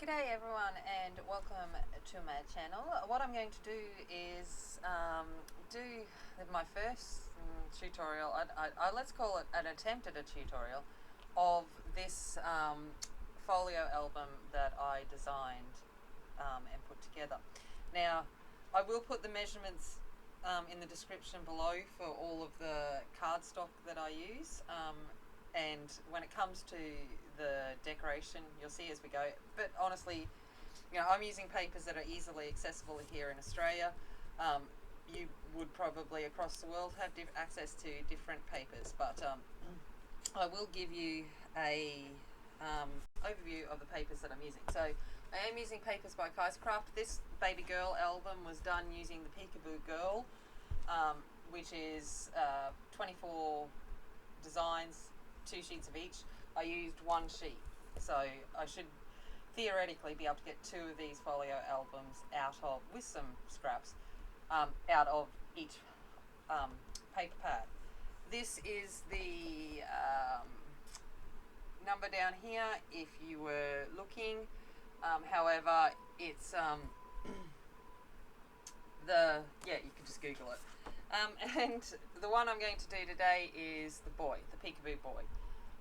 G'day everyone and welcome to my channel. What I'm going to do is do my first tutorial, let's call it an attempt at a tutorial of this folio album that I designed and put together. Now I will put the measurements in the description below for all of the cardstock that I use, and when it comes to the decoration you'll see as we go, but honestly, you know, I'm using papers that are easily accessible here in Australia. You would probably across the world have access to different papers, but I will give you a overview of the papers that I'm using. So I am using papers by KaiserCraft. This baby girl album was done using the Peekaboo Girl, which is 24 designs, 2 sheets of each. I used 1 sheet, so I should theoretically be able to get 2 of these folio albums out of, with some scraps, out of each paper pad. This is the number down here if you were looking. However, it's you can just Google it. And the one I'm going to do today is the boy, the Peekaboo boy.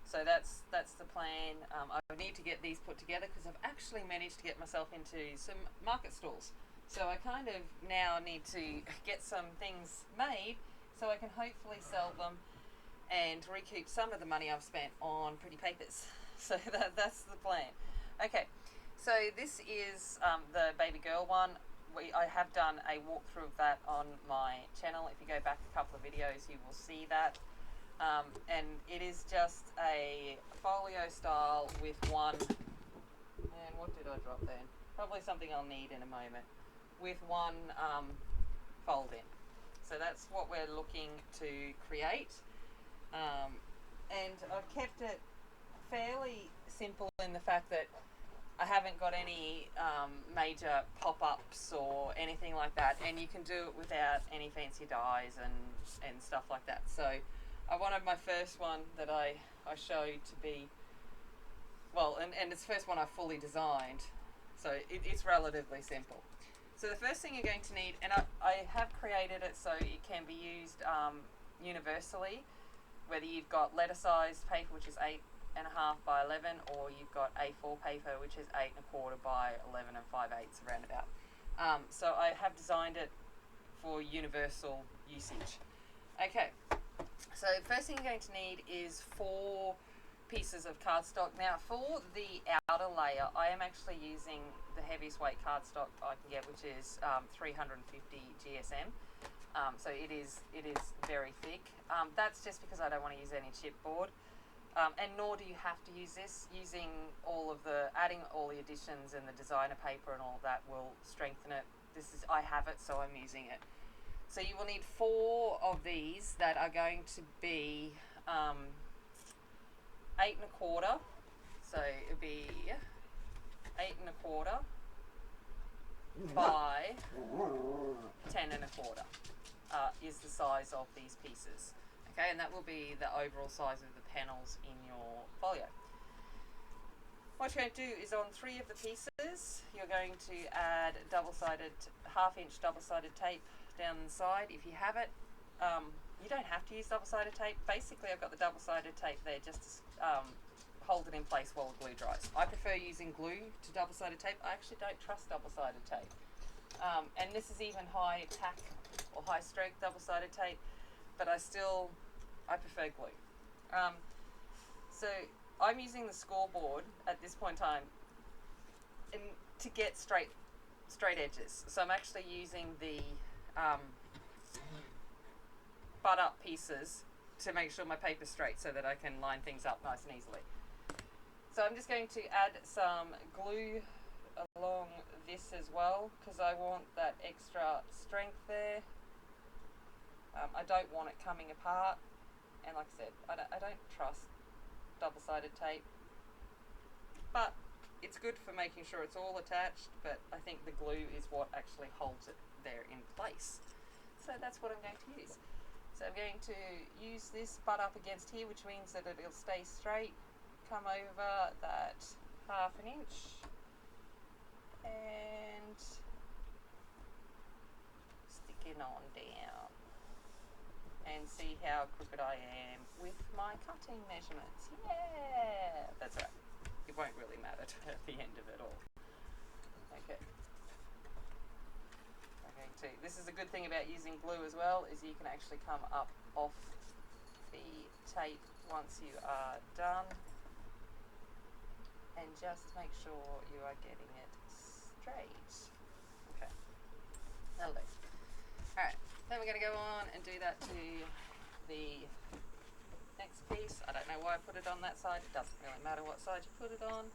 So that's the plan. I need to get these put together because I've actually managed to get myself into some market stalls. So I kind of now need to get some things made so I can hopefully sell them and recoup some of the money I've spent on pretty papers. So that's the plan. Okay, so this is the baby girl one. I have done a walkthrough of that on my channel. If you go back a couple of videos you will see that. And it is just a folio style with one, and what did I drop then? Probably something I'll need in a moment, with one fold in. So that's what we're looking to create. And I've kept it fairly simple in the fact that I haven't got any major pop-ups or anything like that, and you can do it without any fancy dyes and stuff like that. So I wanted my first one that I showed to be, well, and it's the first one I fully designed, so it's relatively simple. So the first thing you're going to need, and I have created it so it can be used universally, whether you've got letter-sized paper, which is 8.5 by 11, or you've got A4 paper, which is 8.25 by 11 5/8, around about. So I have designed it for universal usage. Okay. So the first thing you're going to need is 4 pieces of cardstock. Now for the outer layer, I am actually using the heaviest weight cardstock I can get, which is 350 GSM. So it is very thick. That's just because I don't want to use any chipboard. And nor do you have to use this. Using adding all the additions and the designer paper and all that will strengthen it. I have it, so I'm using it. So you will need 4 of these that are going to be 8.25. So it'll be 8.25 by 10.25 is the size of these pieces. Okay, and that will be the overall size of the panels in your folio. What you're going to do is on 3 of the pieces, you're going to add double-sided, half-inch double-sided tape down the side. If you have it, you don't have to use double-sided tape. Basically, I've got the double-sided tape there just to hold it in place while the glue dries. I prefer using glue to double-sided tape. I actually don't trust double-sided tape. And this is even high tack or high strength double-sided tape, but I prefer glue. So I'm using the scoreboard at this point in time to get straight edges. So I'm actually using the butt up pieces to make sure my paper's straight so that I can line things up nice and easily. So I'm just going to add some glue along this as well because I want that extra strength there. I don't want it coming apart, and like I said, I don't trust double-sided tape, but it's good for making sure it's all attached, but I think the glue is what actually holds it there in place. So that's what I'm going to use. So I'm going to use this butt up against here, which means that it'll stay straight. Come over that 1/2 inch skin on down and see how crooked I am with my cutting measurements. Yeah, that's right. It won't really matter at the end of it all. Okay. This is a good thing about using glue as well, is you can actually come up off the tape once you are done and just make sure you are getting it straight. Okay, that'll do. Alright, then we're going to go on and do that to the next piece. I don't know why I put it on that side. It doesn't really matter what side you put it on.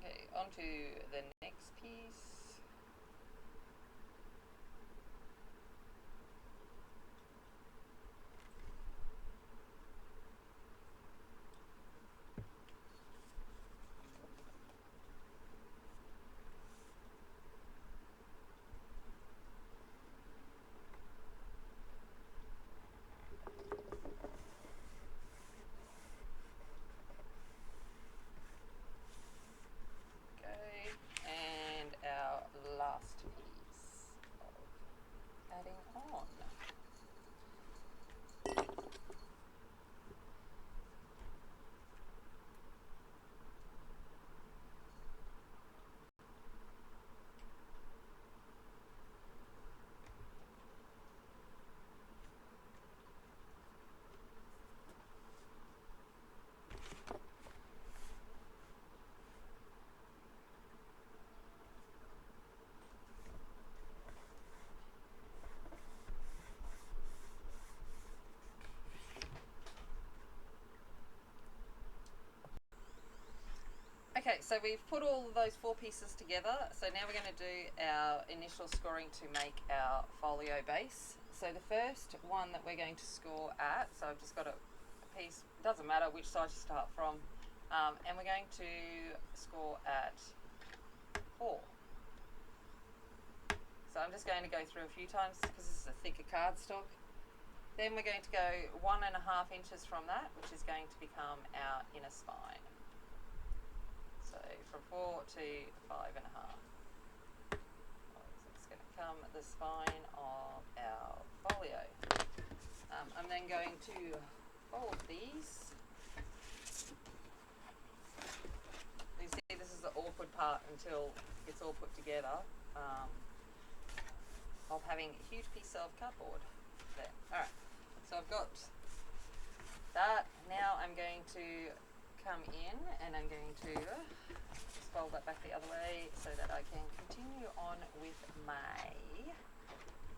Okay, on to the next piece. Okay, so we've put all of those 4 pieces together. So now we're going to do our initial scoring to make our folio base. So the first one that we're going to score at, so I've just got a piece, doesn't matter which side you start from, and we're going to score at 4. So I'm just going to go through a few times because this is a thicker cardstock. Then we're going to go 1.5 inches from that, which is going to become our inner spine. So from 4 to 5.5. So it's going to become the spine of our folio. I'm then going to fold these. You see, this is the awkward part until it's all put together. Of having a huge piece of cardboard there. Alright, so I've got that. Now I'm going to come in and I'm going to just fold that back the other way so that I can continue on with my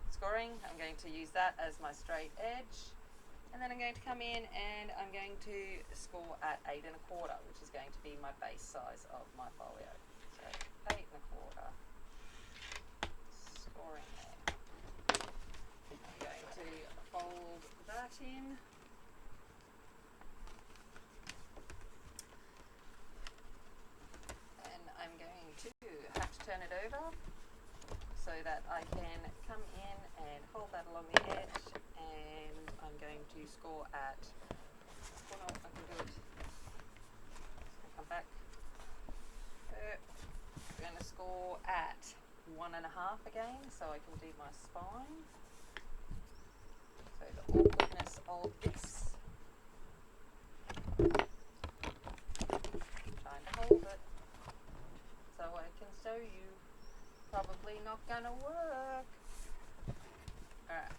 scoring. I'm going to use that as my straight edge, and then I'm going to come in and I'm going to score at 8.25, which is going to be my base size of my folio. So 8.25, scoring there. I'm going to fold that in. And I'm going to have to turn it over so that I can come in and hold that along the edge, and I'm going to score at, oh no, I can do it. Come back. I'm going to score at 1.5 again so I can do my spine. So the awkwardness of this. Trying to hold it so I can show you. Probably not gonna work. Alright.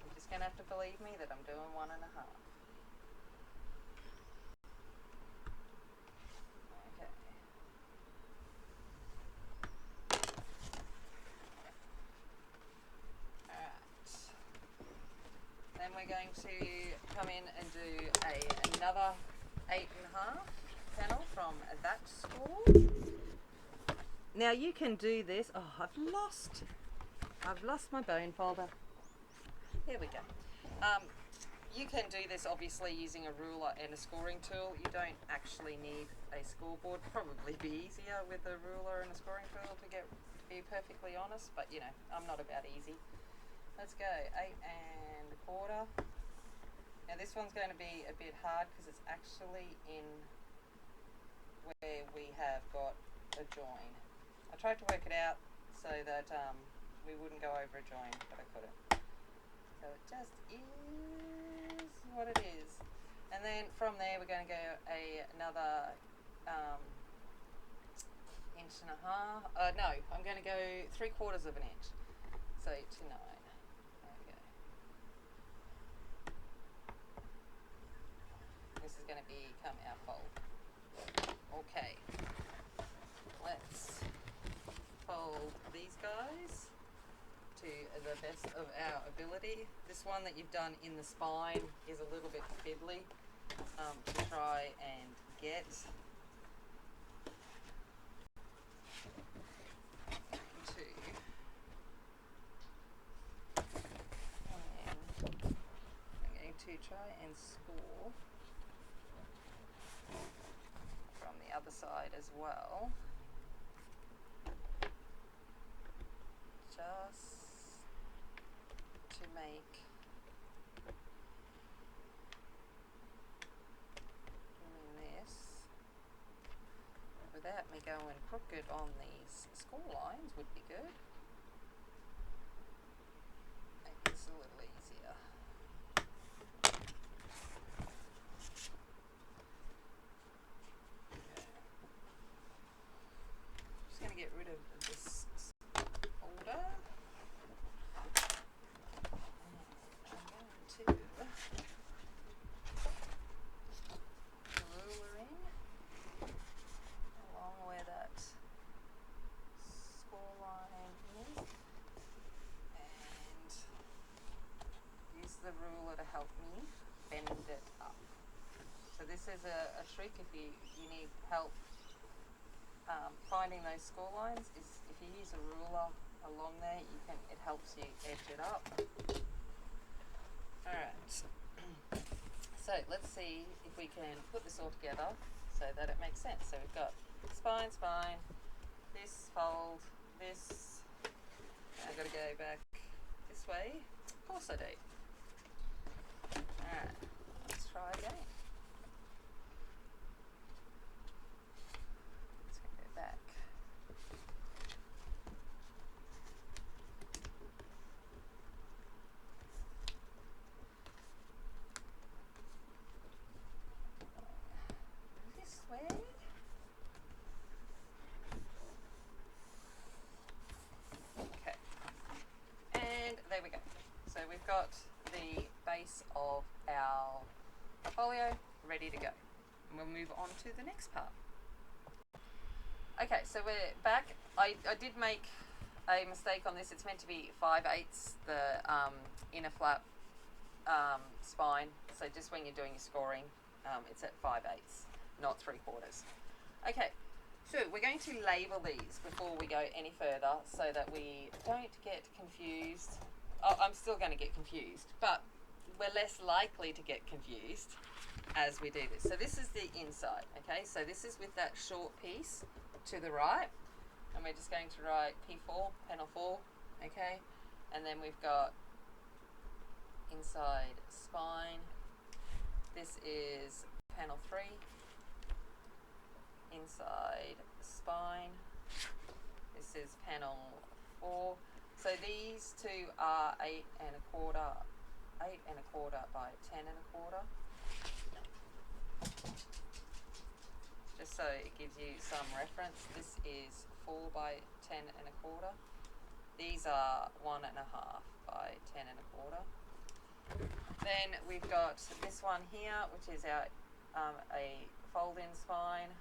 You're just gonna have to believe me that I'm doing 1.5. Okay. Alright. Then we're going to come in and do another 8.5 panel from that score. Now you can do this. Oh, I've lost my bone folder. There we go. You can do this obviously using a ruler and a scoring tool. You don't actually need a scoreboard. Probably be easier with a ruler and a scoring tool to be perfectly honest, but you know, I'm not about easy. Let's go 8.25. Now this one's going to be a bit hard because it's actually in where we have got a join. I tried to work it out so that we wouldn't go over a join, but I couldn't. So it just is what it is. And then from there we're going to go another inch and a half. No, I'm going to go 3/4 of an inch. So to 9. There we go. This is going to become our fold. Okay. Let's fold these guys to the best of our ability. This one that you've done in the spine is a little bit fiddly to try and get. To try and score from the other side as well, just to make doing this without me going crooked on these score lines would be good. Make this a little easier. Get rid of this folder. I'm going to ruler in along where that score line is and use the ruler to help me bend it up. So this is a trick if you need help finding those score lines. Is if you use a ruler along there, it helps you edge it up. Alright, so let's see if we can put this all together so that it makes sense. So we've got spine, spine, this fold, this, I've got to go back this way. Of course I do. Alright, let's try again. Back. This way. Okay. And there we go. So we've got the base of our folio ready to go. And we'll move on to the next part. Okay, so we're back. I did make a mistake on this. It's meant to be 5/8 the inner flap spine. So just when you're doing your scoring, it's at 5/8, not 3/4. Okay, so we're going to label these before we go any further so that we don't get confused. Oh, I'm still going to get confused, but we're less likely to get confused as we do this. So this is the inside, okay? So this is with that short piece to the right, and we're just going to write P4, panel 4, okay? And then we've got inside spine. This is panel 3, inside spine. This is panel 4. So these two are 8 1/4 by 10 1/4. Just so it gives you some reference, this is 4 by 10 1/4. These are 1 1/2 by 10 1/4. Then we've got this one here, which is our a fold-in spine,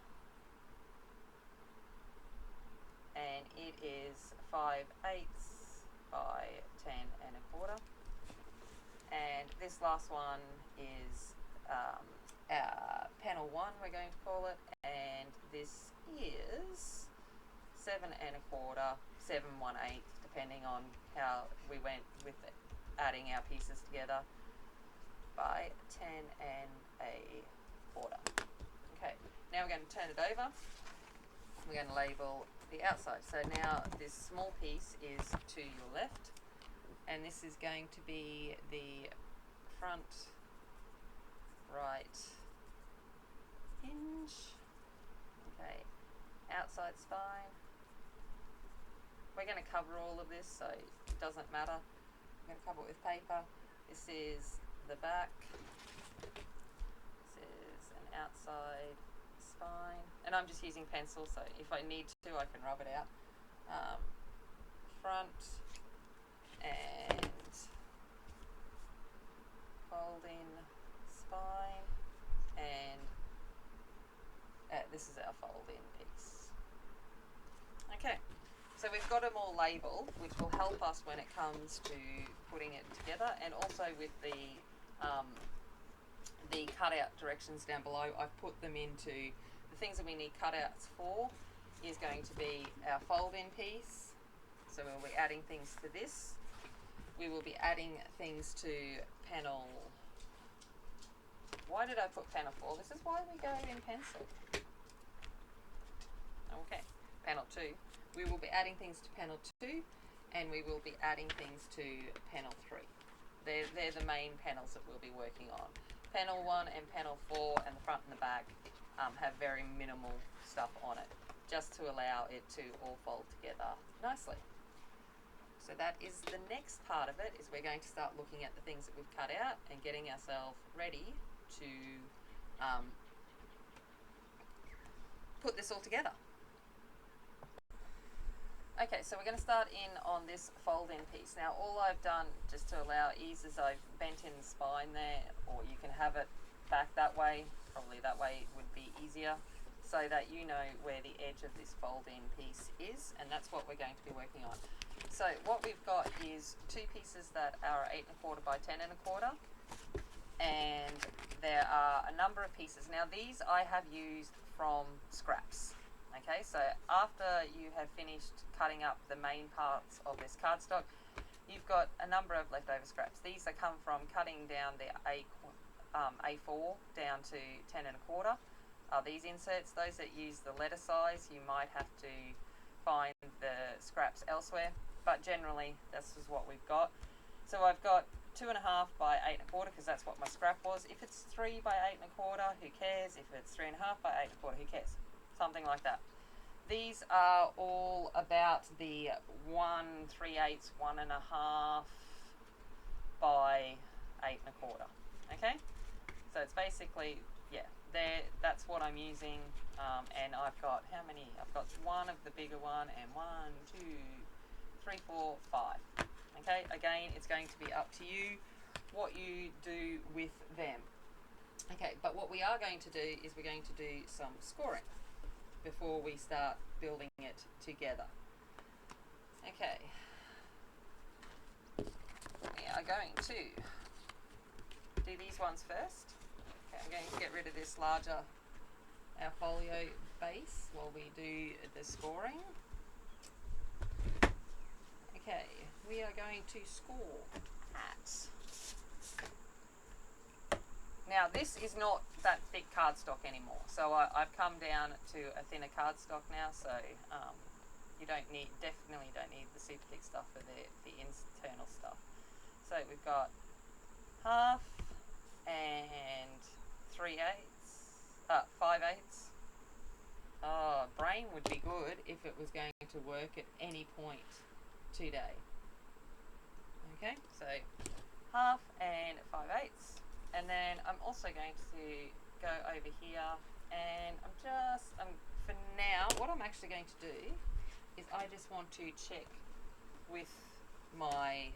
and it is 5/8 by 10 1/4. And this last one is our panel 1, we're going to call it, and this is 7 1/4, 7 1/8, depending on how we went with adding our pieces together, by 10 1/4. Okay, now we're going to turn it over. We're going to label the outside. So now this small piece is to your left, and this is going to be the front right hinge. Okay, outside spine. We're going to cover all of this, so it doesn't matter. I'm going to cover it with paper. This is the back. This is an outside spine. And I'm just using pencil, so if I need to, I can rub it out. Front and fold in spine. And this is our fold in piece. Okay. So we've got them all labelled, which will help us when it comes to putting it together, and also with the cutout directions down below. I've put them into the things that we need cutouts for. Is going to be our fold-in piece. So we'll be adding things to this. We will be adding things to panel. Why did I put panel 4? This is why we go in pencil. Okay, panel 2. We will be adding things to panel 2, and we will be adding things to panel 3. They're the main panels that we'll be working on. Panel 1 and panel 4 and the front and the back have very minimal stuff on it, just to allow it to all fold together nicely. So that is the next part of it, is we're going to start looking at the things that we've cut out and getting ourselves ready to put this all together. Okay, so we're going to start in on this fold-in piece. Now, all I've done, just to allow ease, is I've bent in the spine there, or you can have it back that way. Probably that way would be easier, so that you know where the edge of this fold-in piece is, and that's what we're going to be working on. So what we've got is two pieces that are 8 1/4 by 10 1/4, and there are a number of pieces. Now, these I have used from scraps. Okay, so after you have finished cutting up the main parts of this cardstock, you've got a number of leftover scraps. These are come from cutting down the A4 down to 10 1/4. These inserts, those that use the letter size, you might have to find the scraps elsewhere, but generally this is what we've got. So I've got 2 1/2 by 8 1/4 because that's what my scrap was. If it's 3 by 8 1/4, who cares? If it's 3 1/2 by 8 1/4, who cares? Something like that. These are all about the 1 3/8, 1 1/2 by 8 1/4. Okay, so it's basically, yeah, that's what I'm using, and I've got how many? I've got one of the bigger one, and 1 2 3 4 5. Okay, again, it's going to be up to you what you do with them. Okay, but what we are going to do is we're going to do some scoring before we start building it together. Okay, we are going to do these ones first. Okay, I'm going to get rid of this larger, our folio base, while we do the scoring. Okay, we are going to score at. Now, this is not that thick cardstock anymore, so I've come down to a thinner cardstock now, so you definitely don't need the super thick stuff for the internal stuff. So we've got 1/2 and 5/8. Oh, brain would be good if it was going to work at any point today. Okay, so 1/2 and 5/8. And then I'm also going to go over here, and for now, what I'm actually going to do is I just want to check with my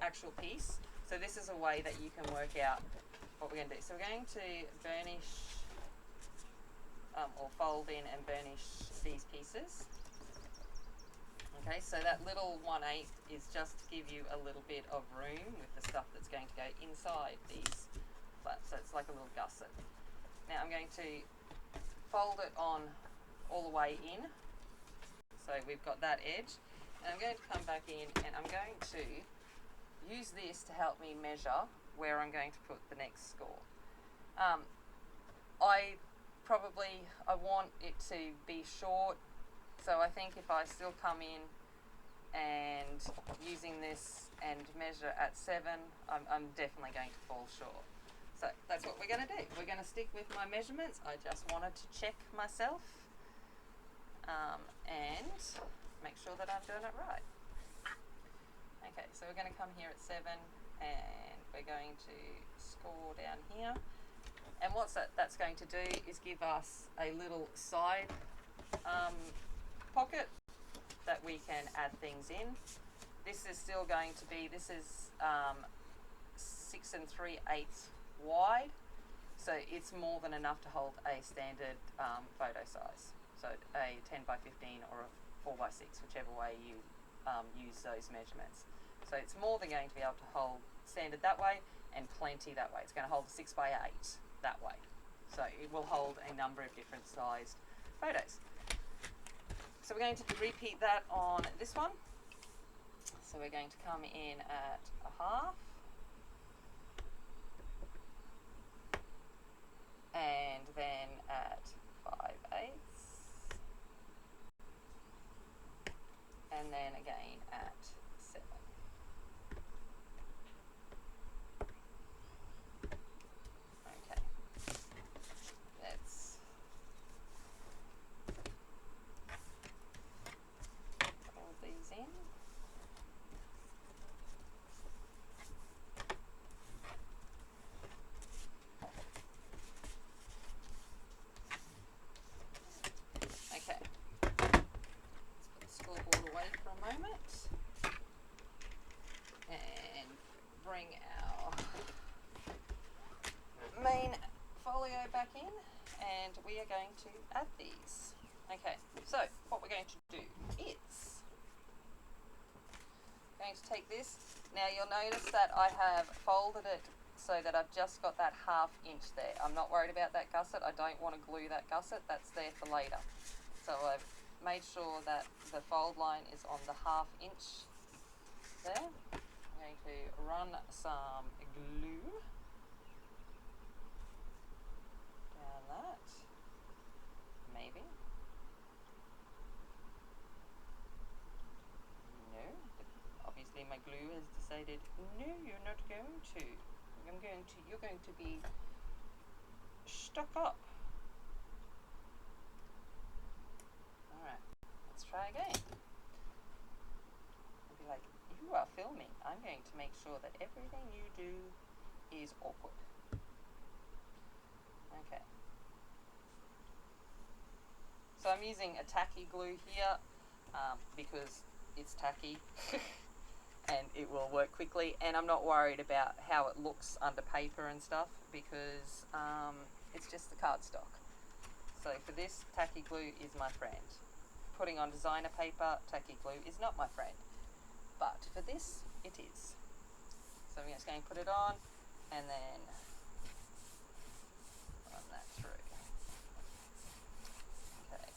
actual piece. So this is a way that you can work out what we're going to do. So we're going to burnish, or fold in and burnish these pieces. Okay, so that little 1/8 is just to give you a little bit of room with the stuff that's going to go inside these flaps. So it's like a little gusset. Now I'm going to fold it on all the way in. So we've got that edge. And I'm going to come back in, and I'm going to use this to help me measure where I'm going to put the next score. I want it to be short. So I think if I still come in and using this and measure at 7, I'm definitely going to fall short. So that's what we're going to do. We're going to stick with my measurements. I just wanted to check myself and make sure that I'm doing it right. Okay, so we're going to come here at 7 and we're going to score down here. And what's that's going to do is give us a little side pocket that we can add things in. This is still going to be, this is 6 3/8 wide, so it's more than enough to hold a standard photo size. So a 10 by 15 or a 4 by 6, whichever way you use those measurements. So it's more than going to be able to hold standard that way and plenty that way. It's going to hold a 6 by 8 that way. So it will hold a number of different sized photos. So we're going to repeat that on this one. So we're going to come in at a half. And then at 5/8, and then again at 7. Okay, let's put all these in. Bring our main folio back in and we are going to add these. Okay, so what we're going to do is going to take this. Now you'll notice that I have folded it so that I've just got that 1/2 inch there. I'm not worried about that gusset. I don't want to glue that gusset. That's there for later. So I've made sure that the fold line is on the 1/2 inch there. I'm going to run some glue down that, maybe. No, obviously my glue has decided, no, you're not going to. You're going to be stuck up. Alright, let's try again. I'll be like, you are filming. I'm going to make sure that everything you do is awkward. Okay. So I'm using a tacky glue here because it's tacky and it will work quickly, and I'm not worried about how it looks under paper and stuff because it's just the cardstock. So for this, tacky glue is my friend. Putting on designer paper, tacky glue is not my friend. But for this, it is. So I'm just going to put it on and then run that through. Okay.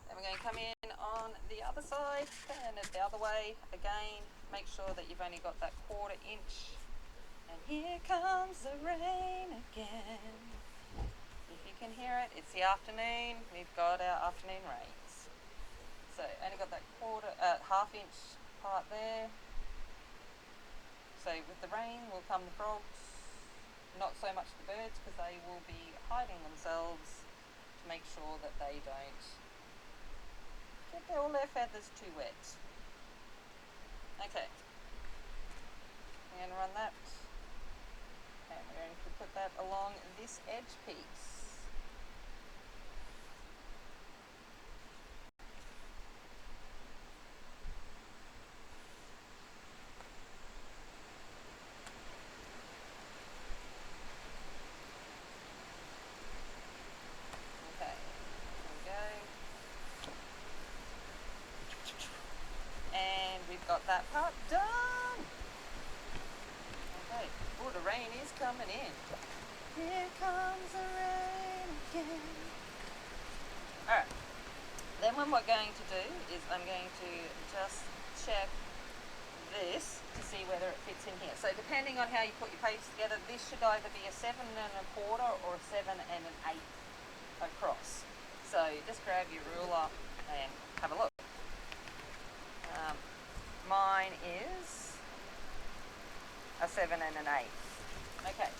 Then we're going to come in on the other side, turn it the other way again. Make sure that you've only got that 1/4 inch. And here comes the rain again. If you can hear it, it's the afternoon. We've got our afternoon rains. So only got that 1/2 inch part there. So with the rain will come the frogs, not so much the birds because they will be hiding themselves to make sure that they don't get all their feathers too wet. Okay, I'm going to run that and we're going to put that along this edge piece. Got that part done. Okay. Oh, the rain is coming in. Here comes the rain again. Alright. Then what we're going to do is I'm going to just check this to see whether it fits in here. So depending on how you put your pages together, this should either be a 7 1/4 or a 7 1/8 across. So just grab your ruler and have a look. Mine is a 7 1/8. Okay,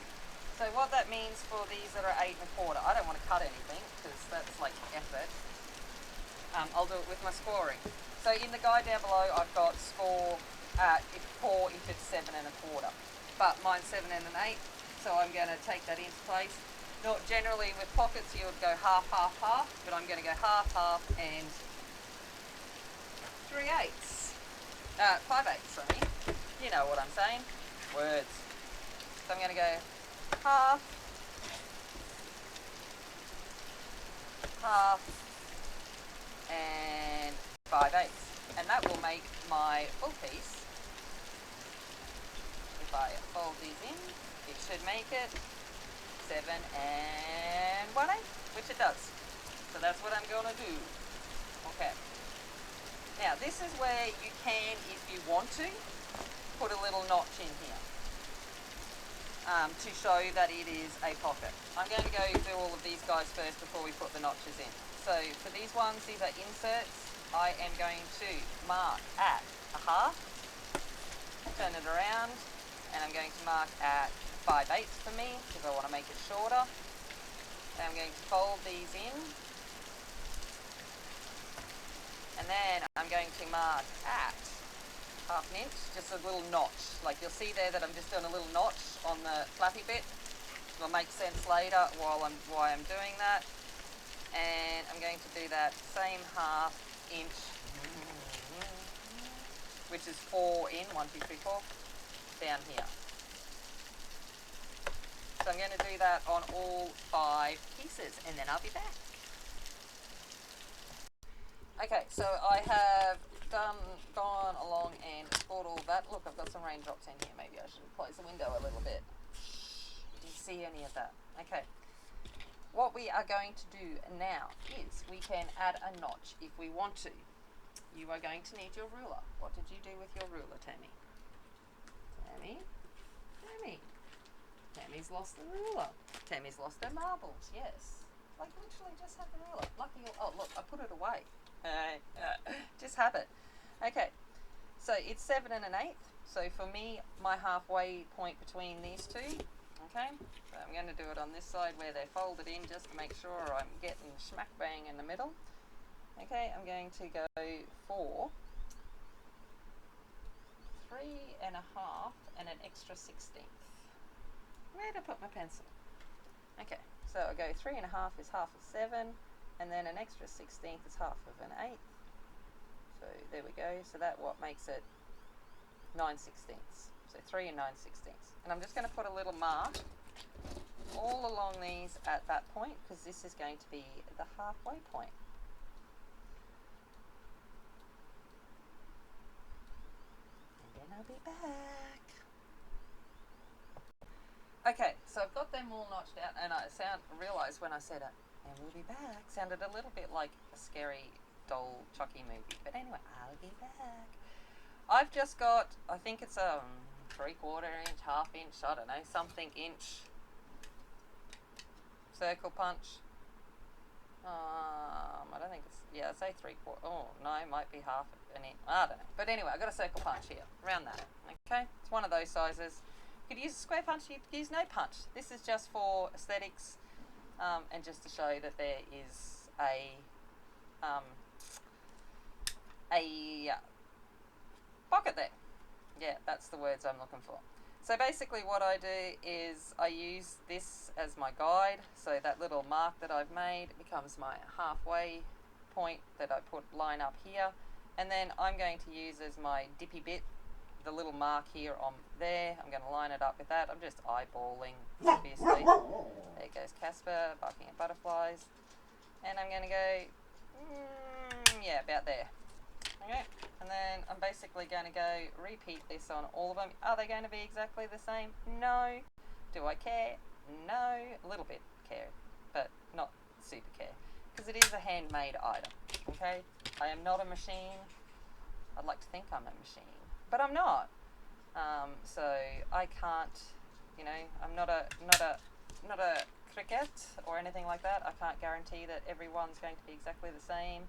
So what that means for these that are 8 1/4, I don't want to cut anything because that's like effort. I'll do it with my scoring. So in the guide down below, I've got score if 4 if it's 7 1/4, but mine's 7 1/8, so I'm going to take that into place. Not generally with pockets you would go half, half, half, but I'm going to go half, half, and 3/8. 5/8, sorry. You know what I'm saying. Words. So I'm going to go half, half, and 5/8. And that will make my full piece. If I fold these in, it should make it 7 1/8, which it does. So that's what I'm going to do. Okay. Now this is where you can, if you want to, put a little notch in here to show that it is a pocket. I'm going to go do all of these guys first before we put the notches in. So for these ones, these are inserts. I am going to mark at a half, turn it around, and I'm going to mark at 5/8 for me because I want to make it shorter. And I'm going to fold these in, and then I'm going to mark at half an inch, just a little notch. Like you'll see there that I'm just doing a little notch on the flappy bit. It'll make sense later why I'm doing that. And I'm going to do that same half inch, which is 4 in, 1, 2, 3, 4, down here. So I'm going to do that on all 5 pieces, and then I'll be back. Okay, so I have gone along and scored all that. Look, I've got some raindrops in here. Maybe I should close the window a little bit. Do you see any of that? Okay. What we are going to do now is we can add a notch if we want to. You are going to need your ruler. What did you do with your ruler, Tammy? Tammy's lost the ruler. Tammy's lost her marbles, yes. Like literally just have the ruler. Lucky, oh look, I put it away. Just have it. Okay, so it's 7 1/8. So for me, my halfway point between these two, okay, so I'm going to do it on this side where they're folded in just to make sure I'm getting smack bang in the middle. Okay, I'm going to go for 3 1/2 and an extra 16th. Where did I put my pencil? Okay, so I go 3 1/2 is half of 7, and then an extra 16th is half of an 8th. So there we go. So that what makes it 9/16. So 3 and 9/16. And I'm just going to put a little mark all along these at that point because this is going to be the halfway point. And then I'll be back. Okay, so I've got them all notched out, and I realised when I said it, and we'll be back, sounded a little bit like a scary doll Chucky movie. But anyway, I'll be back. I've just got, I think it's a 3/4 inch, half inch, I don't know, something inch circle punch. I don't think it's, yeah, I'd say 3/4. Oh, no, it might be half an inch. I don't know. But anyway, I've got a circle punch here, around that. Okay, it's one of those sizes. You could use a square punch, you could use no punch. This is just for aesthetics and just to show that there is a pocket there. Yeah, that's the words I'm looking for. So basically what I do is I use this as my guide. So that little mark that I've made becomes my halfway point that I line up here. And then I'm going to use as my dippy bit the little mark here on there. I'm going to line it up with that. I'm just eyeballing, obviously. There goes Casper, barking at butterflies. And I'm going to go, yeah, about there. Okay, and then I'm basically going to go repeat this on all of them. Are they going to be exactly the same? No. Do I care? No. A little bit care, but not super care. Because it is a handmade item, okay? I am not a machine. I'd like to think I'm a machine, but I'm not. So I can't, you know, I'm not a cricket or anything like that. I can't guarantee that everyone's going to be exactly the same.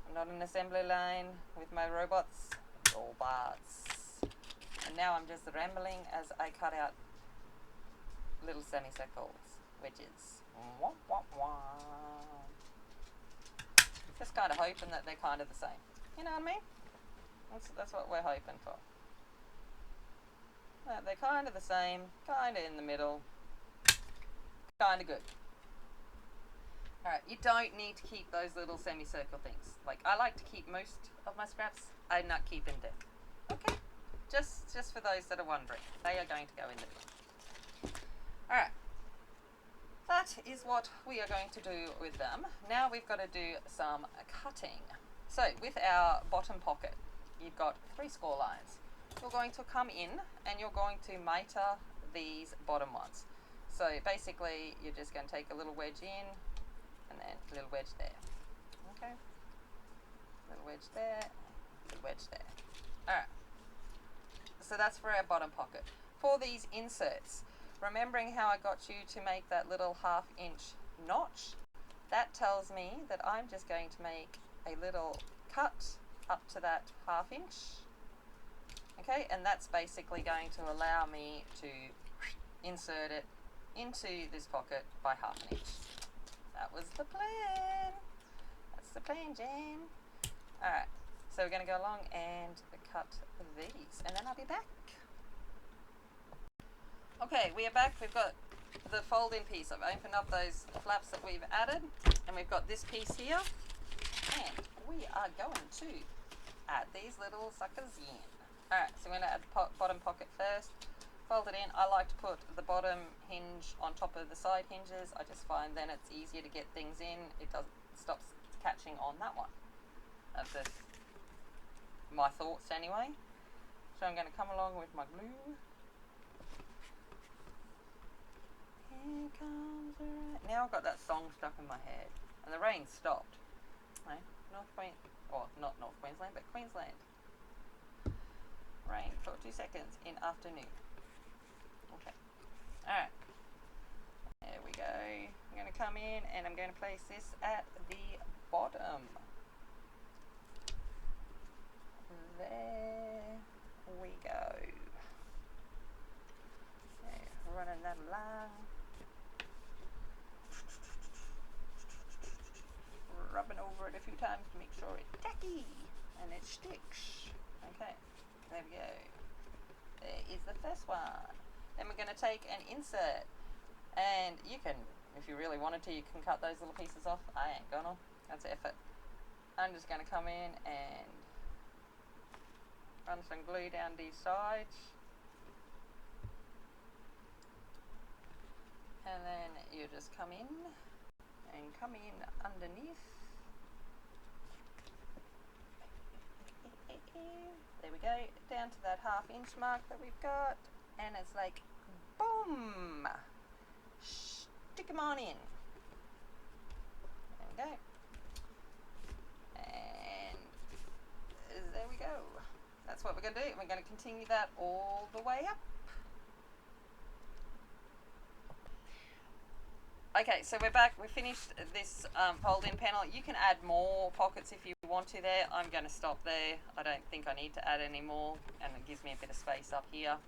I'm not an assembly line with my robots. And now I'm just rambling as I cut out little semicircles, wedges. Wah, wah, wah. Just kind of hoping that they're kind of the same. You know what I mean? That's what we're hoping for. They're kind of the same, kind of in the middle, kind of good. Alright, you don't need to keep those little semicircle things. Like, I like to keep most of my scraps. I not keep in them. Okay? Just for those that are wondering. They are going to go in the bin. Alright. That is what we are going to do with them. Now we've got to do some cutting. So, with our bottom pocket, you've got 3 score lines. You're going to come in and you're going to miter these bottom ones. So basically, you're just going to take a little wedge in and then a little wedge there. Okay? Little wedge there, little wedge there. Alright. So that's for our bottom pocket. For these inserts, remembering how I got you to make that little 1/2 inch notch, that tells me that I'm just going to make a little cut up to that 1/2 inch. Okay, and that's basically going to allow me to insert it into this pocket by 1/2 inch. That was the plan. That's the plan, Jen. Alright, so we're going to go along and cut these, and then I'll be back. Okay, we are back. We've got the fold-in piece. I've opened up those flaps that we've added, and we've got this piece here, and we are going to add these little suckers in. Alright, so we're going to add the bottom pocket first. Fold it in. I like to put the bottom hinge on top of the side hinges. I just find then it's easier to get things in. It stops catching on that one. That's just my thoughts anyway. So I'm going to come along with my glue. Here comes the rain. Now I've got that song stuck in my head. And the rain stopped. No, not North Queensland, but Queensland. Rain for 2 seconds in afternoon. Okay. Alright. There we go. I'm going to come in and I'm going to place this at the bottom. There we go. Okay, running that along. Rubbing over it a few times to make sure it's tacky and it sticks. Okay, there we go. There is the first one. Then we're going to take an insert, and you can, if you really wanted to, you can cut those little pieces off. I ain't gonna. That's effort. I'm just going to come in and run some glue down these sides, and then you just come in and come in underneath. There we go, down to that 1/2 inch mark that we've got, and it's like, boom! Stick them on in. There we go. And there we go. That's what we're going to do. We're going to continue that all the way up. Okay, so we're back. We finished this fold-in panel. You can add more pockets if you want to there. I'm going to stop there. I don't think I need to add any more, and it gives me a bit of space up here.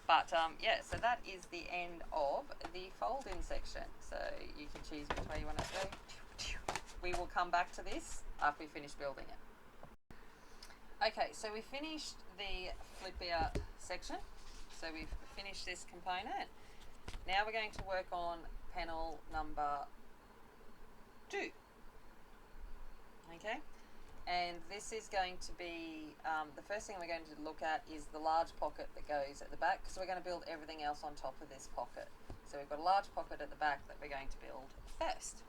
But yeah, so that is the end of the fold-in section. So you can choose which way you want to go. We will come back to this after we finish building it. Okay, so we finished the flip-out section. So we've finished this component. Now we're going to work on panel number 2. Okay, and this is going to be the first thing we're going to look at is the large pocket that goes at the back, because we're going to build everything else on top of this pocket. So we've got a large pocket at the back that we're going to build first.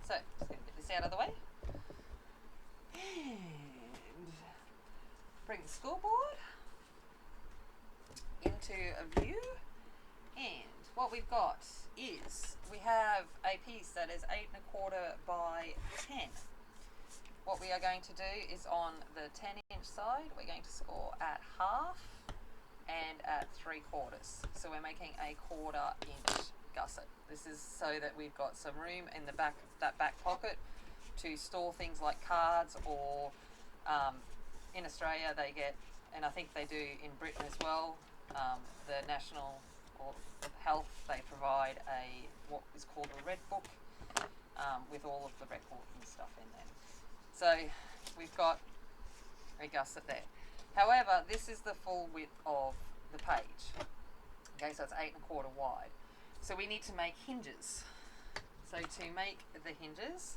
So just going to get this out of the way and bring the scoreboard into a view. And what we've got is we have a piece that is 8 1/4 by 10. What we are going to do is on the 10-inch side, we're going to score at 1/2 and at 3/4. So we're making a 1/4 inch gusset. This is so that we've got some room in the back, that back pocket, to store things like cards, or in Australia they get, and I think they do in Britain as well, the national or Health, they provide what is called a red book with all of the record and stuff in there. So we've got a gusset there. However, this is the full width of the page. Okay, so it's 8 1/4 wide. So we need to make hinges. So to make the hinges,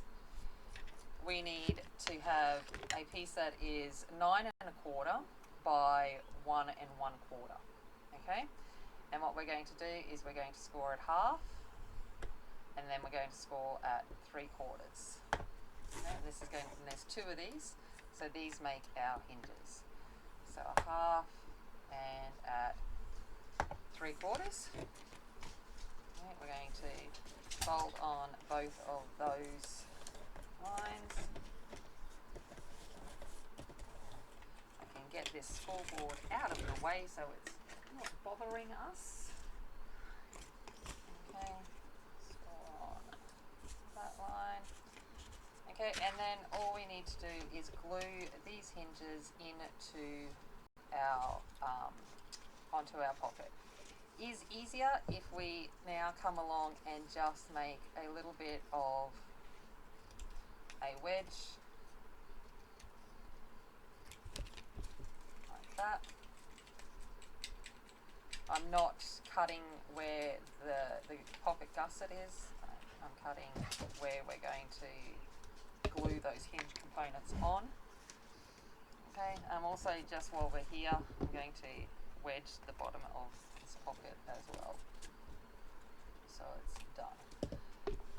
we need to have a piece that is 9 1/4 by 1 1/4. Okay, and what we're going to do is we're going to score at half, and then we're going to score at 3/4. Okay, and this is going. And there's 2 of these, so these make our hinges. So a half and at 3/4. Okay, we're going to fold on both of those lines. I can get this scoreboard out of the way so it's not bothering us. Okay, score on that line. Okay, and then all we need to do is glue these hinges into our onto our pocket. Is easier if we now come along and just make a little bit of a wedge like that. I'm not cutting where the pocket gusset is. I'm cutting where we're going to glue those hinge components on. Okay, also just while we're here, I'm going to wedge the bottom of this pocket as well. So it's done.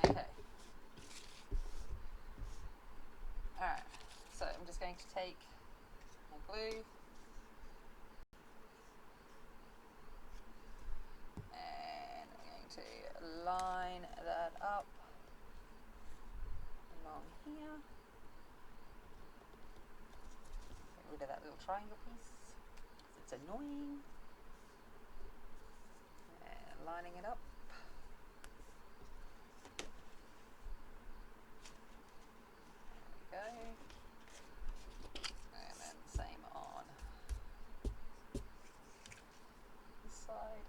Okay. Alright, so I'm just going to take my glue and I'm going to line that up along here. Get rid of that little triangle piece because it's annoying. And lining it up. There we go. And then same on this side.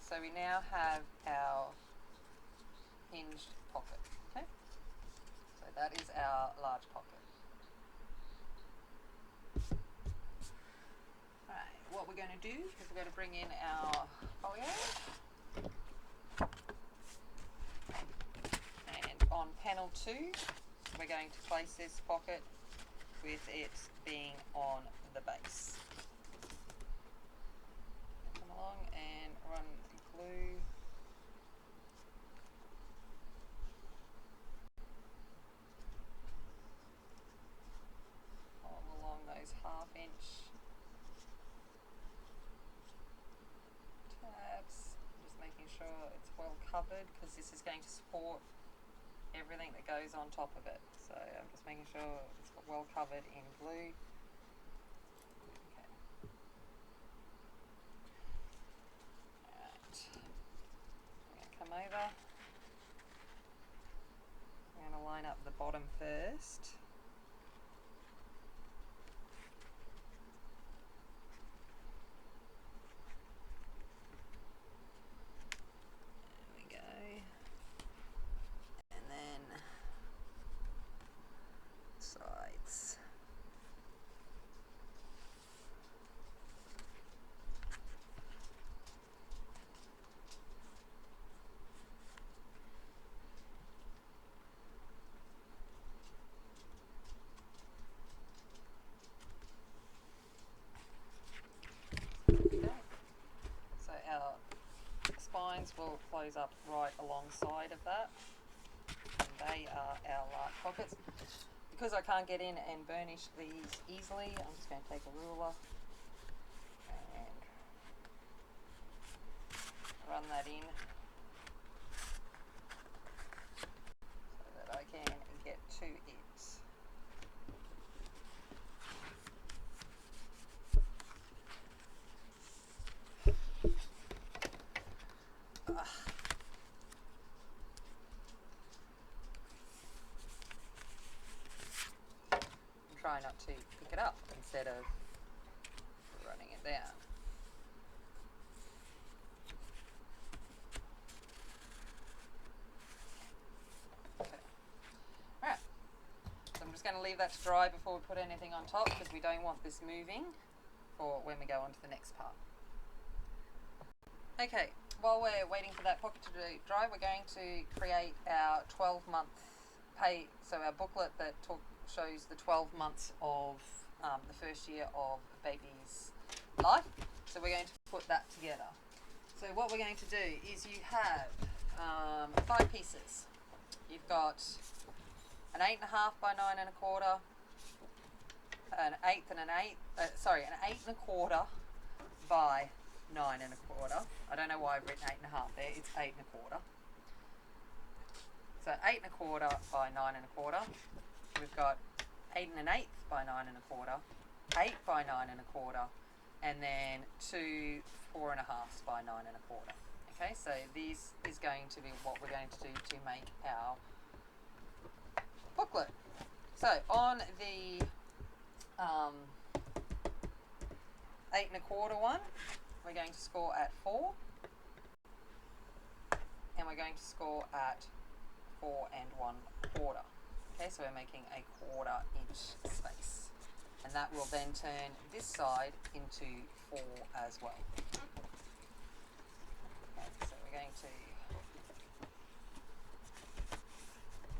So we now have our hinged pocket. Okay, so that is our large pocket. Alright, what we're going to do is we're going to bring in our folio, and on panel 2 we're going to place this pocket with it being on the base. Come along and run glue all along those 1/2 inch tabs. Just making sure it's well covered because this is going to support everything that goes on top of it. So I'm just making sure it's well covered in glue. Over. I'm going to line up the bottom first. There we go. And then sides. Will close up right alongside of that, and they are our large pockets. Because I can't get in and burnish these easily, I'm just going to take a ruler and run that in so that I can get to it. out to pick it up instead of running it down. Okay. Alright. So I'm just going to leave that to dry before we put anything on top because we don't want this moving for when we go on to the next part. Okay, while we're waiting for that pocket to dry, we're going to create our 12-month so our booklet that shows the 12 months of the first year of baby's life. So we're going to put that together. So what we're going to do is you have 5 pieces. You've got an 8.5 by 9 1/4, an 1/8 and an 8.25 by 9 1/4. I don't know why I've written 8.5 there. It's 8 1/4. So 8 1/4 by 9 1/4. We've got 8 1/8 by 9 1/4, 8 by 9 1/4, and then 2 4.5 by 9 1/4. Okay, so this is going to be what we're going to do to make our booklet. So on the 8 1/4 one, we're going to score at 4, and we're going to score at 4 1/4. Okay, so we're making a 1/4 inch space, and that will then turn this side into 4 as well. Okay, so we're going to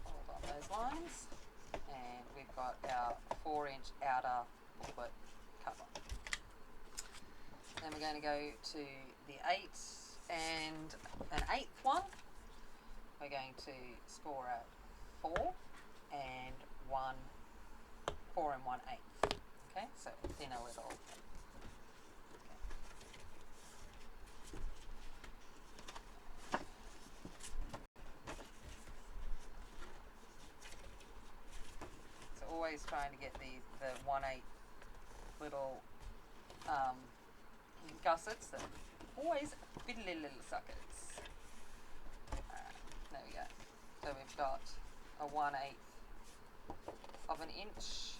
hold on those lines, and we've got our 4-inch outer booklet cover. Then we're going to go to the 8 and an 1/8 one. We're going to score at 4 and 4 1/8. Okay, so thin a little. Okay. So always trying to get the 1/8 little gussets that always fiddly little suckers. There we go. So we've got a 1/8 of an inch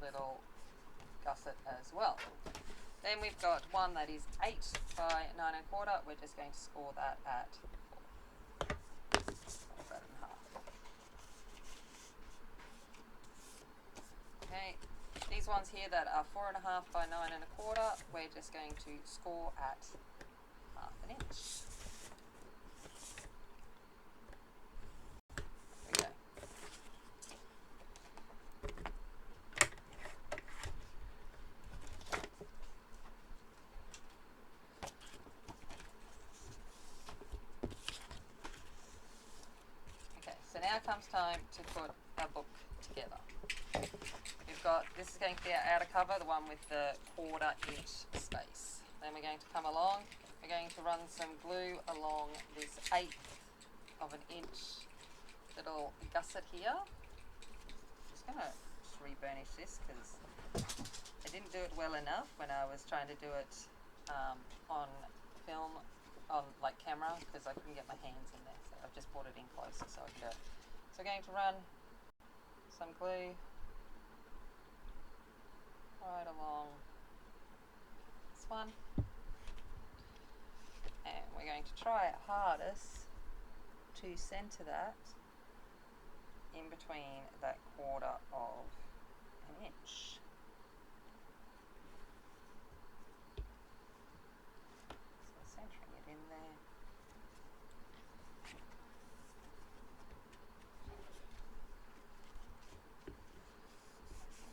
little gusset as well. Then we've got one that is 8 by 9 1/4. We're just going to score that at 4. Fold that in half. Okay, these ones here that are 4.5 by 9 1/4, we're just going to score at 1/2 inch. Now comes time to put our book together. We've got, this is going to be our outer cover, the one with the 1/4 inch space. Then we're going to come along, we're going to run some glue along this 1/8 of an inch little gusset here. I'm just going to re-burnish this because I didn't do it well enough when I was trying to do it on film, on like camera, because I couldn't get my hands in there. So I've just brought it in closer so I can do it. So we're going to run some glue right along this one, and we're going to try our hardest to center that in between that 1/4 of an inch. So centering it in there.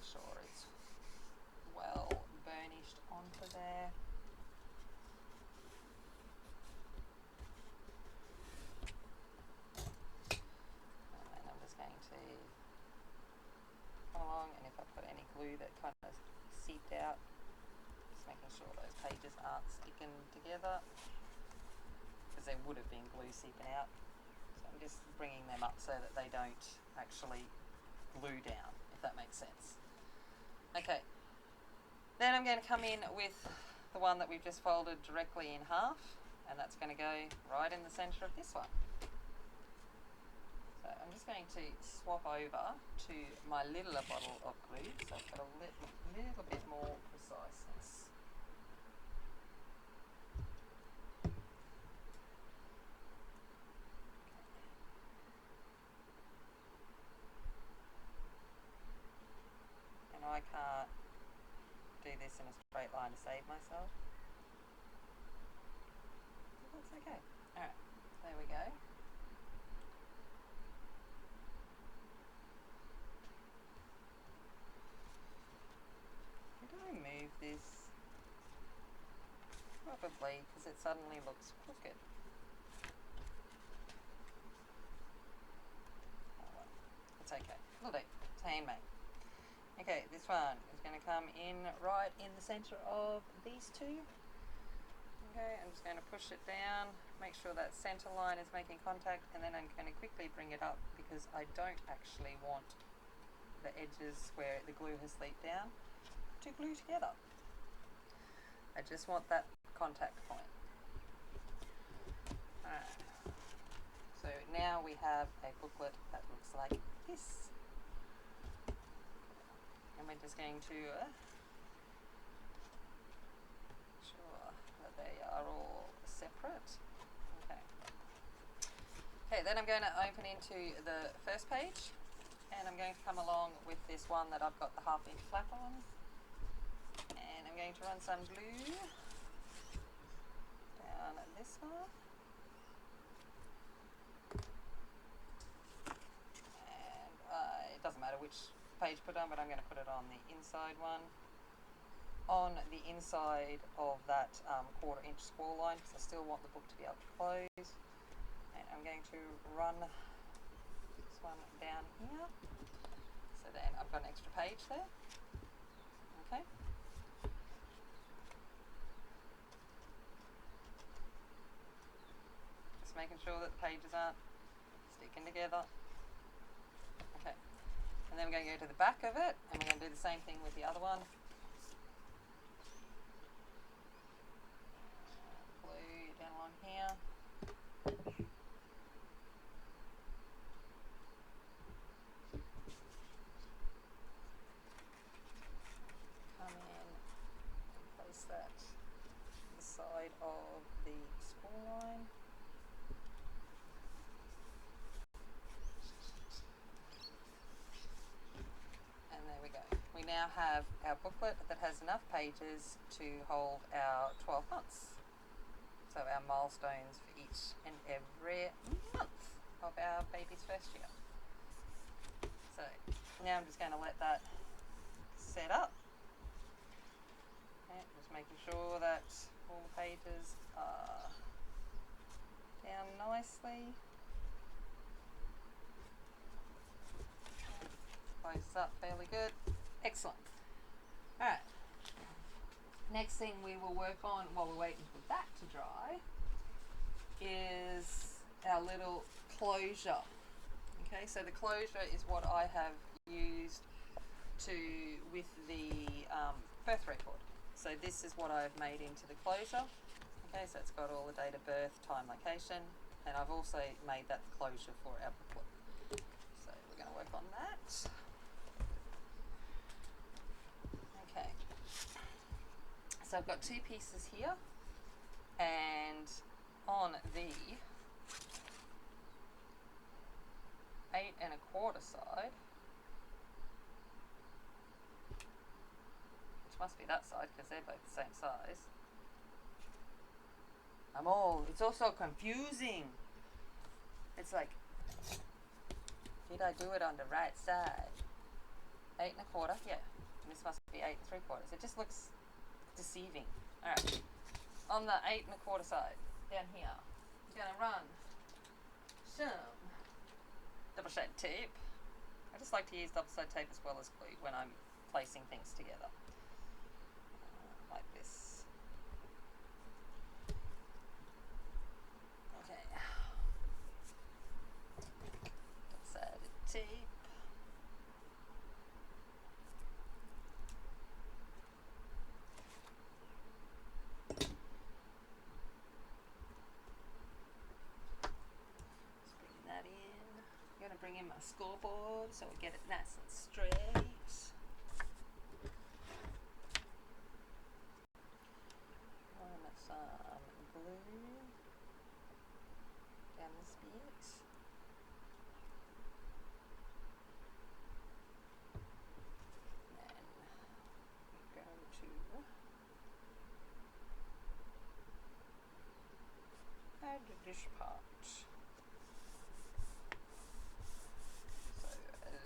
Sure it's well burnished onto there. And then I'm just going to come along, and if I put any glue that kind of seeped out, just making sure those pages aren't sticking together, because there would have been glue seeping out. So I'm just bringing them up so that they don't actually glue down, if that makes sense. Okay, then I'm going to come in with the one that we've just folded directly in half, and that's going to go right in the center of this one. So I'm just going going to swap over to my littler bottle of glue, so I've got a little bit more preciseness. And I can't do this in a straight line to save myself. But that's okay. Alright, there we go. Did I move this? Probably, because it suddenly looks crooked. Oh well, it's okay. It'll do. It's handmade. Okay, this one is going to come in right in the centre of these two. Okay, I'm just going to push it down, make sure that centre line is making contact, and then I'm going to quickly bring it up because I don't actually want the edges where the glue has leaked down to glue together. I just want that contact point. Alright, so now we have a booklet that looks like this. And we're just going to sure that they are all separate. Okay. Okay, then I'm going to open into the first page, and I'm going to come along with this one that I've got the 1/2 inch flap on. And I'm going to run some glue down this one. And it doesn't matter which page put on, but I'm going to put it on the inside one. On the inside of that 1/4 inch score line, because I still want the book to be able to close. And I'm going to run this one down here. So then I've got an extra page there. Okay. Just making sure that the pages aren't sticking together. Okay. And then we're going to go to the back of it, and we're going to do the same thing with the other one. Glue down along here. Come in and place that on the side of the score line. And there we go. We now have our booklet that has enough pages to hold our 12 months. So our milestones for each and every month of our baby's first year. So now I'm just going to let that set up. Okay, just making sure that all the pages are down nicely. Closes up fairly good. Excellent. Alright. Next thing we will work on while we're waiting for that to dry is our little closure. Okay, so the closure is what I have used with the birth record. So this is what I've made into the closure. Okay, so it's got all the date of birth, time, location, and I've also made that the closure for our booklet. So we're going to work on that. Okay, so I've got 2 pieces here, and on the 8 1/4 side, which must be that side because they're both the same size. It's also confusing. It's like, did I do it on the right side? 8 1/4, yeah. And this must be 8 3/4. It just looks deceiving. Alright. On the 8 1/4 side, down here, I'm going to run some double-sided tape. I just like to use double-sided tape as well as glue when I'm placing things together. Like this. Okay. Double-sided tape. Just bring that in. I'm going to bring in my scoreboard so we get it nice and straight. Run some glue down this bit. And then we're going to add this part. So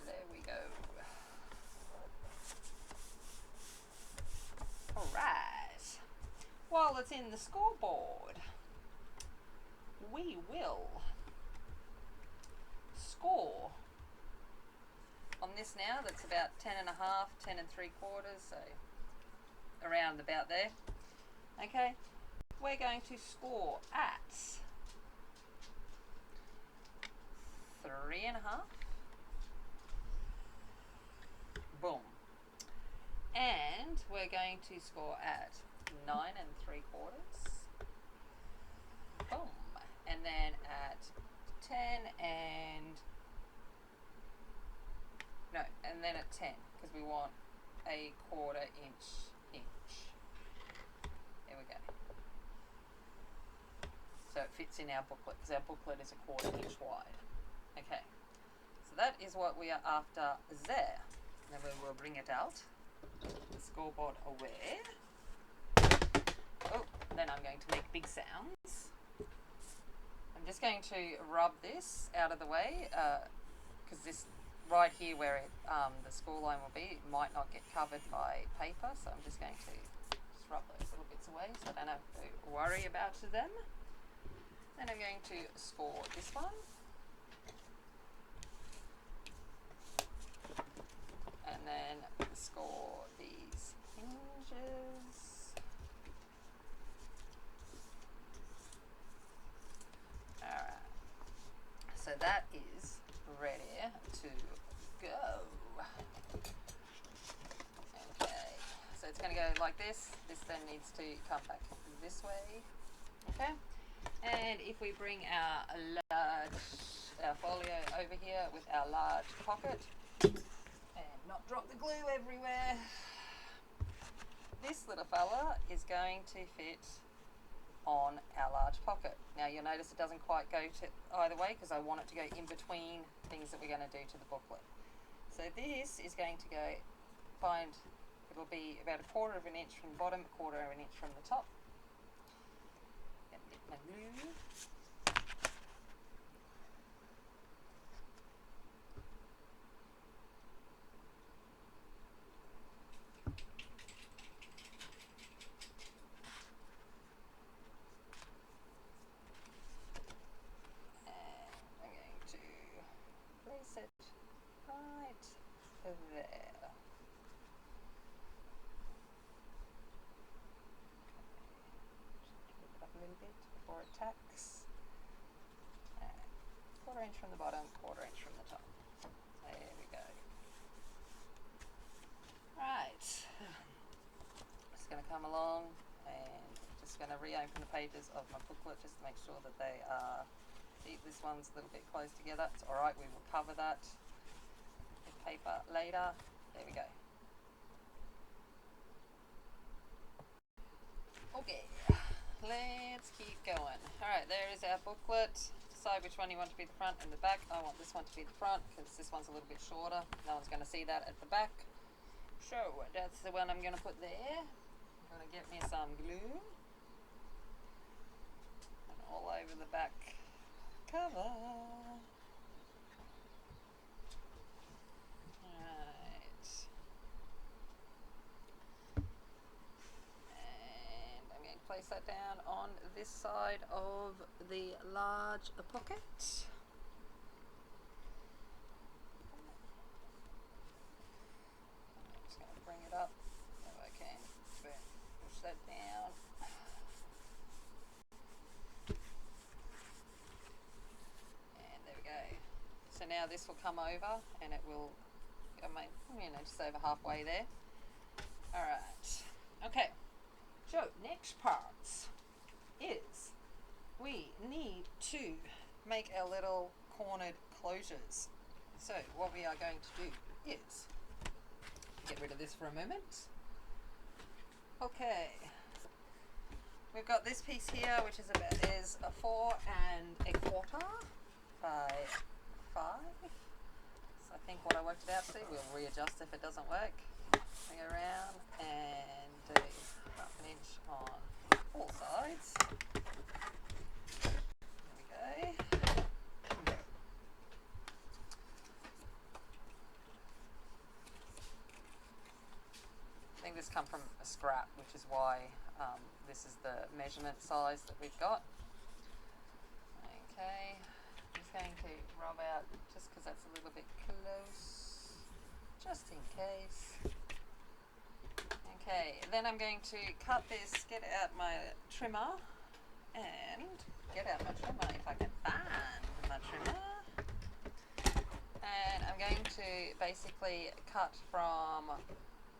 there we go. Alright. While it's in the scoreboard, we will score on this now. That's about 10.5, 10 3/4, so around about there. Okay. We're going to score at 3.5. Boom. And we're going to score at 9 3/4. Boom. And then at 10 and no, and then at 10, because we want a 1/4 inch. There we go. So it fits in our booklet, because our booklet is a 1/4 inch wide. Okay, so that is what we are after there. Then we will bring it out, the scoreboard away. Oh, then I'm going to make big sounds. I'm just going to rub this out of the way, because this right here where it, the score line will be, it might not get covered by paper, so I'm just going to just rub those little bits away so I don't have to worry about them. Then I'm going to score this one. And then score these hinges. Alright. So that is ready to go. Okay. So it's going to go like this. This then needs to come back this way. Okay. And if we bring our folio over here with our large pocket and not drop the glue everywhere, this little fella is going to fit on our large pocket. Now you'll notice it doesn't quite go to either way because I want it to go in between things that we're going to do to the booklet. So this is going to go, it'll be about 1/4 inch from the bottom, 1/4 inch from the top. My glue. And I'm going to place it right there. Just up a little bit before it tacks. 1/4 inch from the bottom, 1/4 inch from the top. There we go. Right. Just going to come along and just going to reopen the pages of my booklet just to make sure that they are, this one's a little bit close together. It's alright, we will cover that with paper later. There we go. Okay, let's keep going. Alright, there is our booklet. Decide which one you want to be the front and the back. I want this one to be the front because this one's a little bit shorter. No one's going to see that at the back. So that's the one I'm going to put there. I'm going to get me some glue. And all over the back cover. Alright. And I'm going to place that down on this side of the large pocket. I'm just going to bring it up if I can. Push that down. And there we go. So now this will come over and it will, just over halfway there. Alright. Okay. So next part is we need to make our little cornered closures. So what we are going to do is get rid of this for a moment. Okay, we've got this piece here, which is a 4 1/4 by 5. So I think what I worked it out to, we'll readjust if it doesn't work. Bring it around and do 1/2 inch on all sides. There we go. I think this come from a scrap, which is why this is the measurement size that we've got. Okay, I'm just going to rub out just because that's a little bit close, just in case. Okay, then I'm going to cut this, get out my trimmer, and get out my trimmer if I can find my trimmer. And I'm going to basically cut from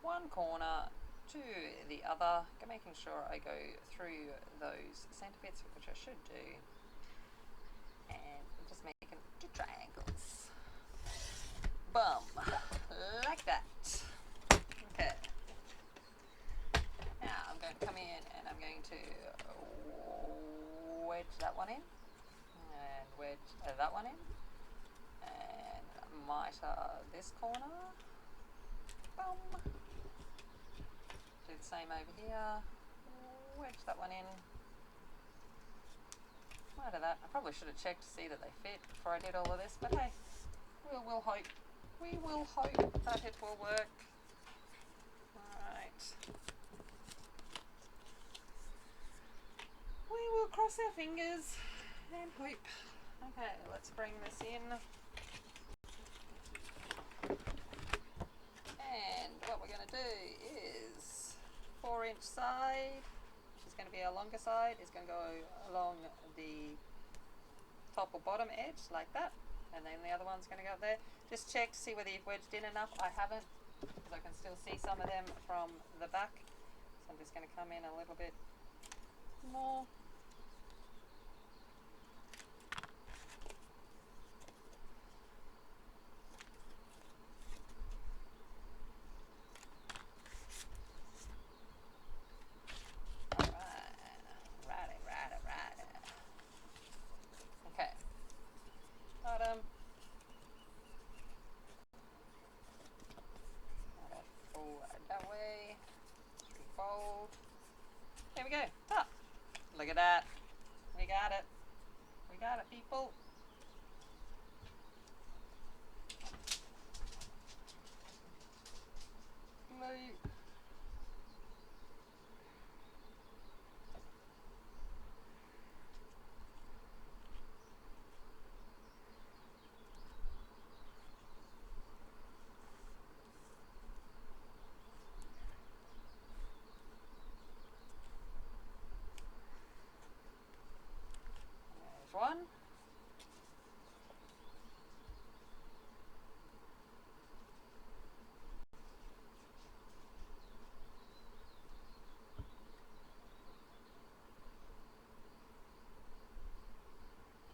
one corner to the other, making sure I go through those centre bits, which I should do, and just making two triangles. Boom, like that. Okay. Now I'm going to come in and I'm going to wedge that one in, and wedge that one in, and miter this corner. Boom. Do the same over here. Wedge that one in. Miter that. I probably should have checked to see that they fit before I did all of this, but hey, we'll hope. We will hope that it will work. Alright. We will cross our fingers and hope. Okay, let's bring this in. And what we're going to do is 4-inch side, which is going to be our longer side, is going to go along the top or bottom edge like that, and then the other one's going to go up there. Just check to see whether you've wedged in enough. I haven't, because I can still see some of them from the back, so I'm just going to come in a little bit more. There we go. Ah, look at that. We got it. We got it, people. Like, there's one.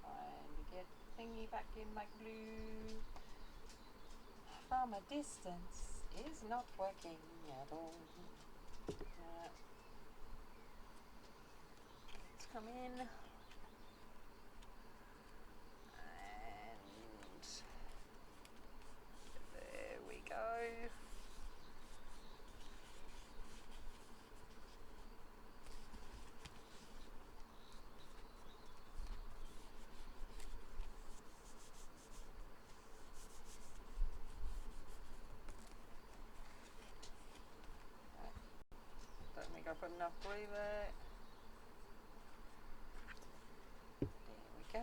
Trying to get thingy back in my glue from a distance is not working at all. Let's come in. And there we go. Don't think I put enough glue there. There we go.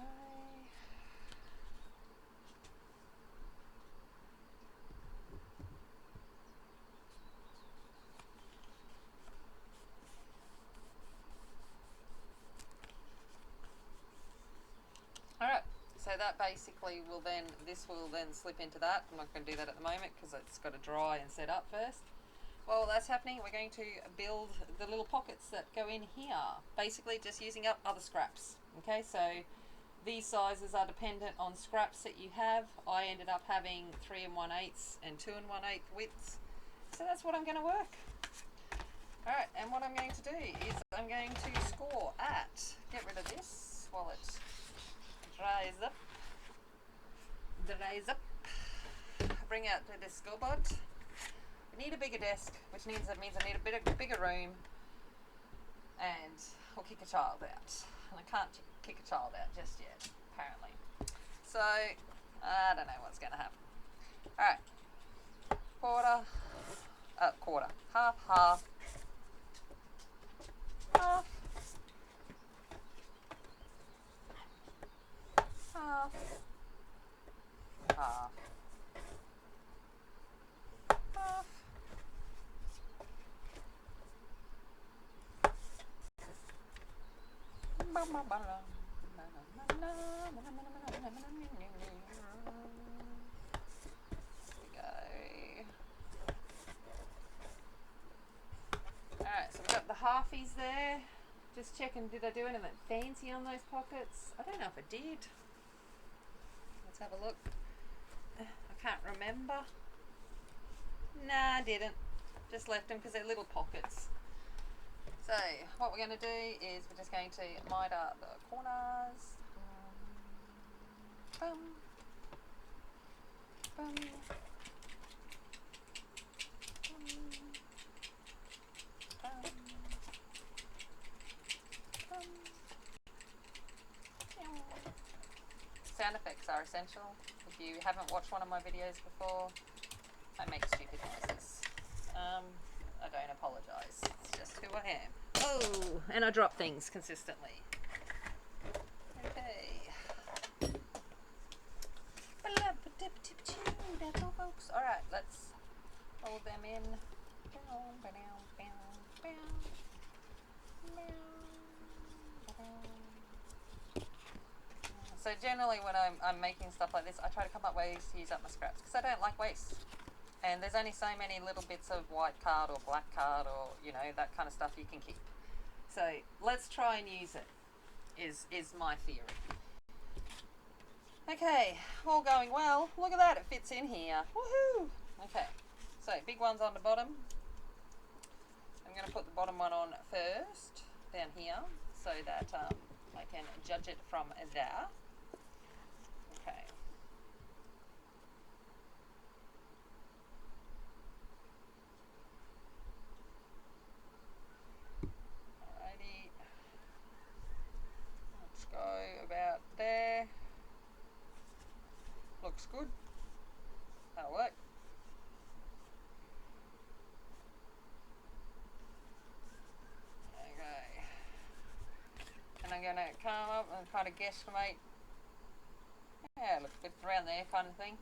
Alright, so that basically will then, this will then slip into that. I'm not going to do that at the moment because it's got to dry and set up first. While that's happening, we're going to build the little pockets that go in here, basically just using up other scraps. Okay, so These sizes are dependent on scraps that you have. I ended up having 3 1/8 and 2 1/8 widths. So that's what I'm going to work. Alright, and what I'm going to do is I'm going to score at, get rid of this while it dries up. Bring out the scoreboard. We need a bigger desk, which means I need a bigger room, and we'll kick a child out. And I can't kick a child out just yet, apparently. So, I don't know what's going to happen. Alright, quarter, half, half, half, half, half, half, Alright, so we've got the halfies there. Just checking, did I do anything fancy on those pockets? I don't know if I did. Let's have a look. I can't remember. Nah, I didn't. Just left them because they're little pockets. So, what we're going to do is we're just going to miter the corners. Bum. Bum. Sound effects are essential. If you haven't watched one of my videos before, I make stupid noises. I don't apologise. It's just who I am. Oh, and I drop things consistently. Okay. That's all, folks. Alright, let's fold them in. So generally when I'm making stuff like this, I try to come up with ways to use up my scraps because I don't like waste. And there's only so many little bits of white card or black card or, you know, that kind of stuff you can keep. So let's try and use it, is my theory. Okay, all going well. Look at that, it fits in here. Woohoo! Okay, so big one's on the bottom. I'm going to put the bottom one on first, down here, so that I can judge it from there. Okay. Alrighty. Let's go about there. Looks good. That'll work. Okay. And I'm going to come up and kind of guesstimate. Yeah, looks good around there kind of thing.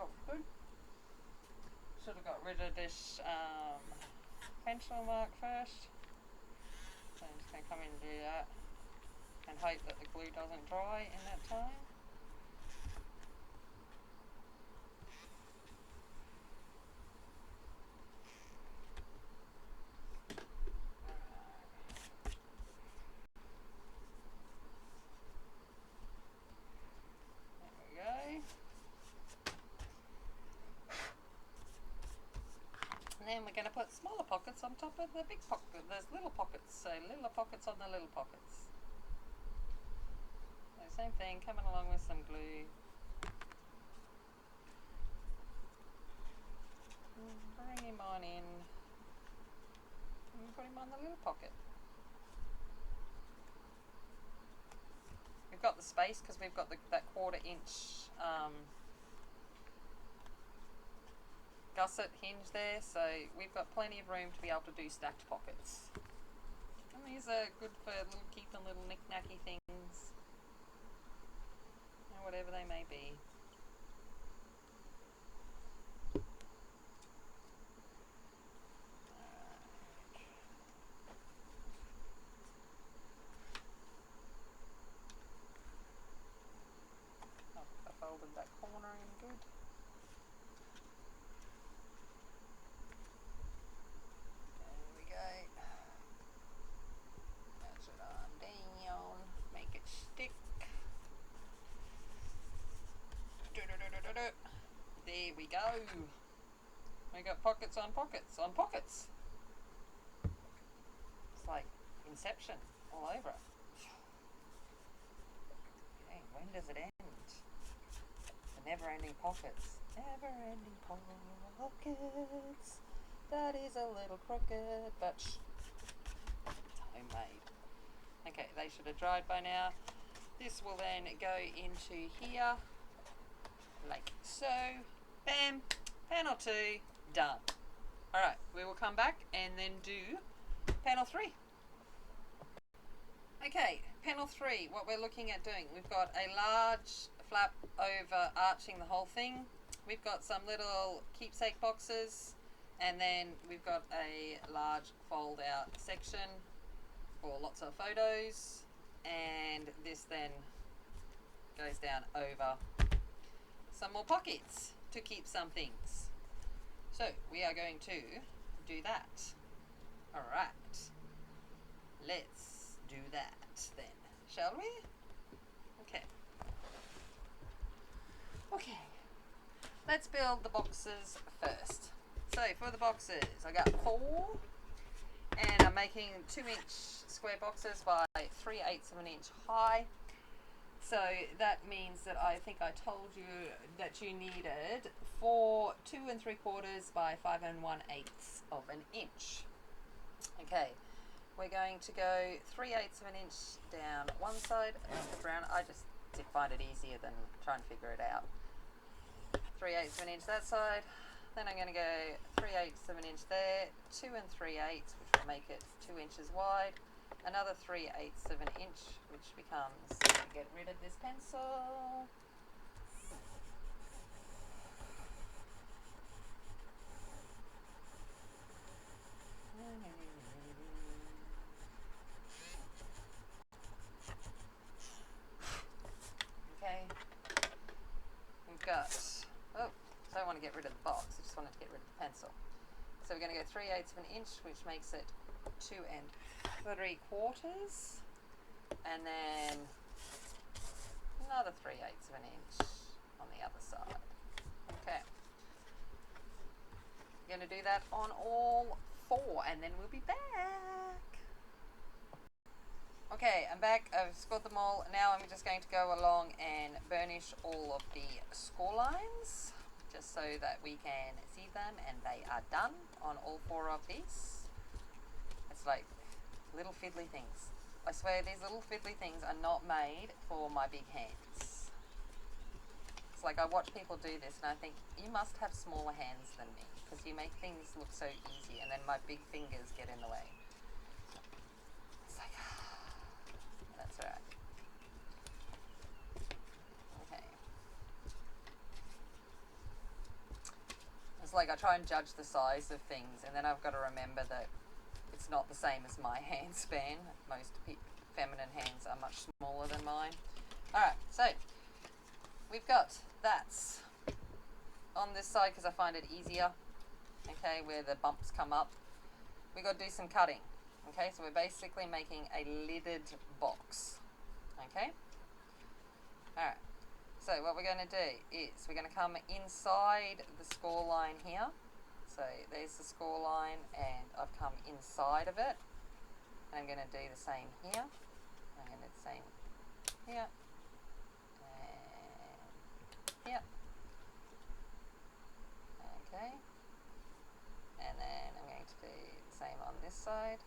Looks good. Should have got rid of this pencil mark first. So I'm just going to come in and do that and hope that the glue doesn't dry in that time. There we go. And then we're going to put smaller pockets on top of the big pocket. There's little pockets, so little pockets on the little pockets. So same thing, coming along with some glue. Bring him on in. And put him on the little pocket. We've got the space because we've got that 1/4 inch gusset hinge there, so we've got plenty of room to be able to do stacked pockets. And these are good for keeping little knick-knacky things, or whatever they may be. We got pockets on pockets on pockets. It's like Inception all over it. Okay, when does it end? The never-ending pockets. Never-ending pockets. That is a little crooked, but it's homemade. Okay, they should have dried by now. This will then go into here, like so. Bam, panel 2, done. Alright, we will come back and then do panel 3. Okay, panel 3, what we're looking at doing, we've got a large flap over arching the whole thing. We've got some little keepsake boxes, and then we've got a large fold out section for lots of photos, and this then goes down over some more pockets to keep some things. So we are going to do that. Alright, let's do that then, shall we? Okay. Okay, let's build the boxes first. So for the boxes, I got 4, and I'm making 2-inch square boxes by 3/8 of an inch high. So that means that I think I told you that you needed 4 2 3/4 by 5 1/8 of an inch. Okay, we're going to go 3/8 of an inch down one side, around. I just find it easier than trying to figure it out. 3/8 of an inch that side. Then I'm going to go 3/8 of an inch there, 2 3/8, which will make it 2 inches wide. Another 3/8 of an inch, which becomes, get rid of this pencil. Okay, we've got, oh, I don't want to get rid of the box, I just wanted to get rid of the pencil. So we're going to go 3/8 of an inch, which makes it 2 3/4, and then another 3/8 of an inch on the other side. Okay, we're going to do that on all 4, and then we'll be back. Okay, I'm back. I've scored them all. Now I'm just going to go along and burnish all of the score lines, just so that we can see them, and they are done on all 4 of these. It's like little fiddly things. I swear these little fiddly things are not made for my big hands. It's like I watch people do this and I think, you must have smaller hands than me, because you make things look so easy, and then my big fingers get in the way. It's like, that's right. Okay. It's like I try and judge the size of things, and then I've got to remember that it's not the same as my hand span. Most feminine hands are much smaller than mine. Alright, so we've got that on this side because I find it easier, okay, where the bumps come up. We've got to do some cutting. Okay, so we're basically making a lidded box. Okay? Alright, so what we're going to do is we're going to come inside the score line here. So there's the score line, and I've come inside of it. And I'm going to do the same here. I'm going to do the same here. And here. Okay. And then I'm going to do the same on this side.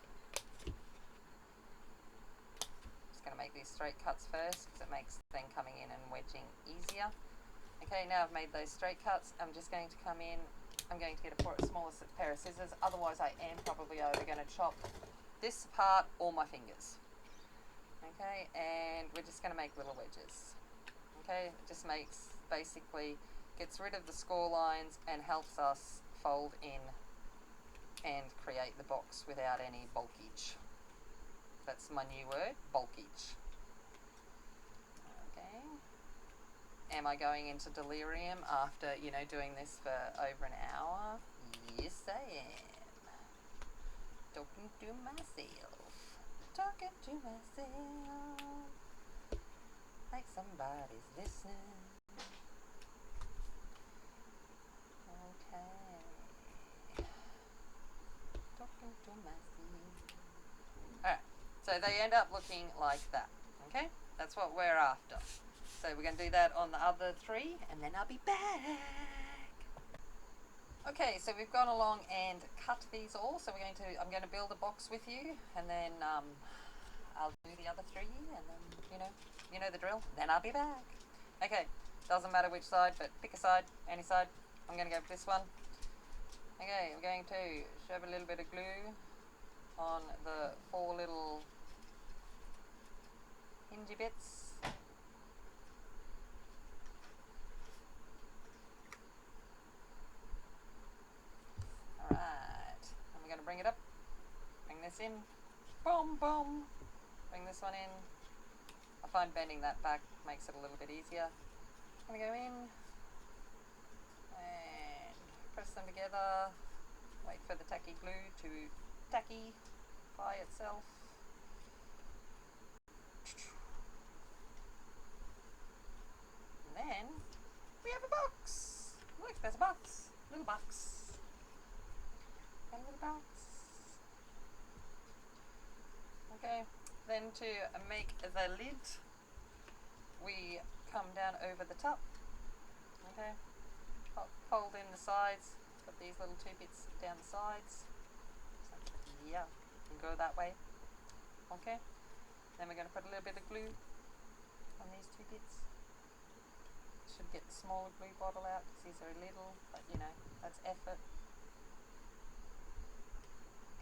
Just going to make these straight cuts first, because it makes then coming in and wedging easier. Okay, now I've made those straight cuts. I'm just going to come in. I'm going to get a smaller pair of scissors, otherwise I am probably either going to chop this apart or my fingers. Okay, and we're just going to make little wedges. Okay, it just makes, basically, gets rid of the score lines and helps us fold in and create the box without any bulkage. That's my new word, bulkage. Okay. Am I going into delirium after, you know, doing this for over an hour? Yes, I am. Talking to myself. Talking to myself. Like somebody's listening. Alright, so they end up looking like that. Okay, that's what we're after. So we're going to do that on the other three, and then I'll be back. Okay, so we've gone along and cut these all. So I'm going to build a box with you, and then I'll do the other three, and then you know the drill. Then I'll be back. Okay, doesn't matter which side, but pick a side, any side. I'm going to go for this one. Okay, we're going to shove a little bit of glue on the 4 little hingy bits. Alright, and we're going to bring it up, bring this in, boom, boom, bring this one in. I find bending that back makes it a little bit easier. I'm going to go in and press them together, wait for the tacky glue to tackify itself. And then we have a box. Look, there's a box, little box. A little box. Okay, then to make the lid, we come down over the top. Okay, fold in the sides, put these little 2 bits down the sides. So, yeah, you can go that way. Okay, then we're going to put a little bit of glue on these 2 bits. Should get the smaller glue bottle out because these are little, but that's effort.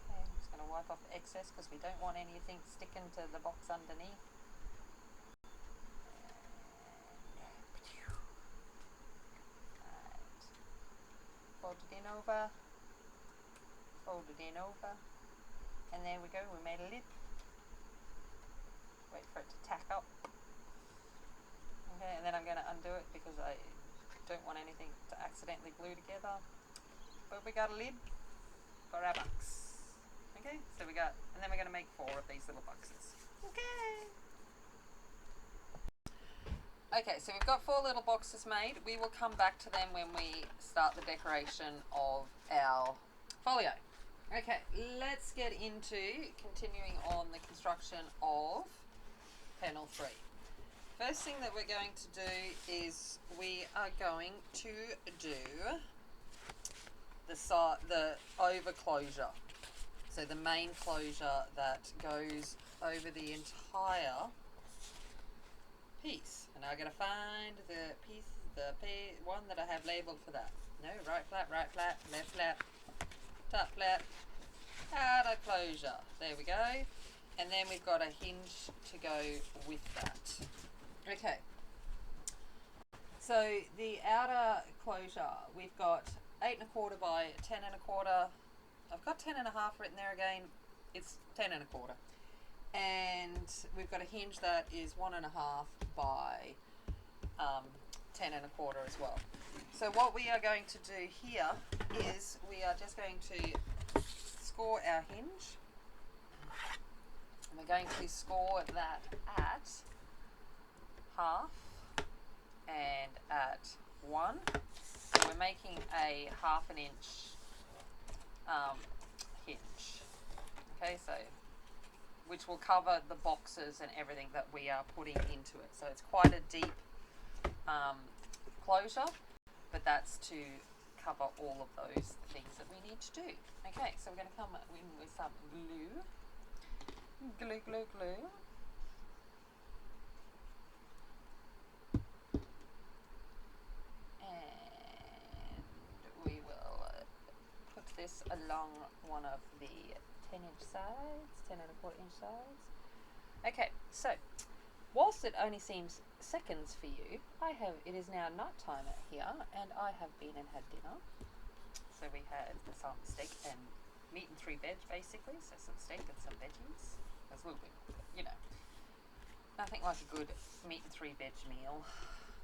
Okay, I'm just going to wipe off the excess because we don't want anything sticking to the box underneath. Fold it in over, fold it in over, and there we go, we made a lid. Wait for it to tack up. Okay, and then I'm going to undo it because I don't want anything to accidentally glue together. But we got a lid for our box. Okay, so and then we're going to make 4 of these little boxes. Okay, so we've got 4 little boxes made. We will come back to them when we start the decoration of our folio. Okay, let's get into continuing on the construction of panel 3. First thing that we're going to do is we are going to do the over closure. So the main closure that goes over the entire piece. And I'm going to find the one that I have labeled for that. No, right flat, left flat, top flat, outer closure. There we go. And then we've got a hinge to go with that. Okay. So the outer closure, we've got 8 1/4 by 10 1/4. I've got 10 1/2 written there again. It's 10 1/4. And we've got a hinge that is 1 1/2 by 10 1/4 as well. So what we are going to do here is we are just going to score our hinge. And we're going to score that at 1/2 and at 1. So we're making a 1/2 inch hinge. Okay, so which will cover the boxes and everything that we are putting into it. So it's quite a deep closure, but that's to cover all of those things that we need to do. Okay, so we're going to come in with some glue. Glue, glue, glue. And we will put this along one of the 10-inch sides, 10 1/4 inch sides. Okay, so whilst it only seems seconds for you, it is now night time here, and I have been and had dinner. So we had some steak and meat and 3 veg basically, so some steak and some veggies. There's a little bit, nothing like a good meat and 3 veg meal.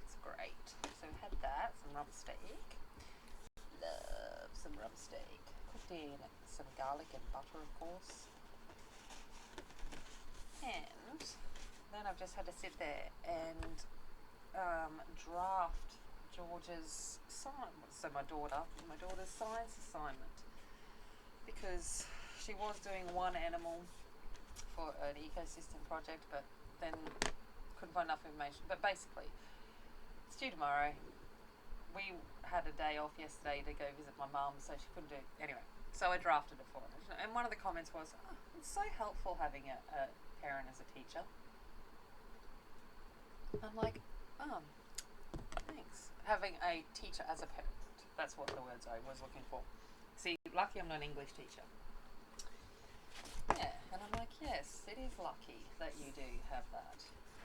It's great. So we had that, some rump steak. Love some rump steak. Cooked in some garlic and butter, of course. And then I've just had to sit there and draft George's my daughter's science assignment, because she was doing one animal for an ecosystem project, but then couldn't find enough information. But basically, it's due tomorrow. We had a day off yesterday to go visit my mum, so she couldn't do it. Anyway, so I drafted it for her. And one of the comments was, oh, it's so helpful having a parent as a teacher. I'm like, oh, thanks. Having a teacher as a parent. That's what the words I was looking for. See, lucky I'm not an English teacher. Yeah, and I'm like, yes, it is lucky that you do have that.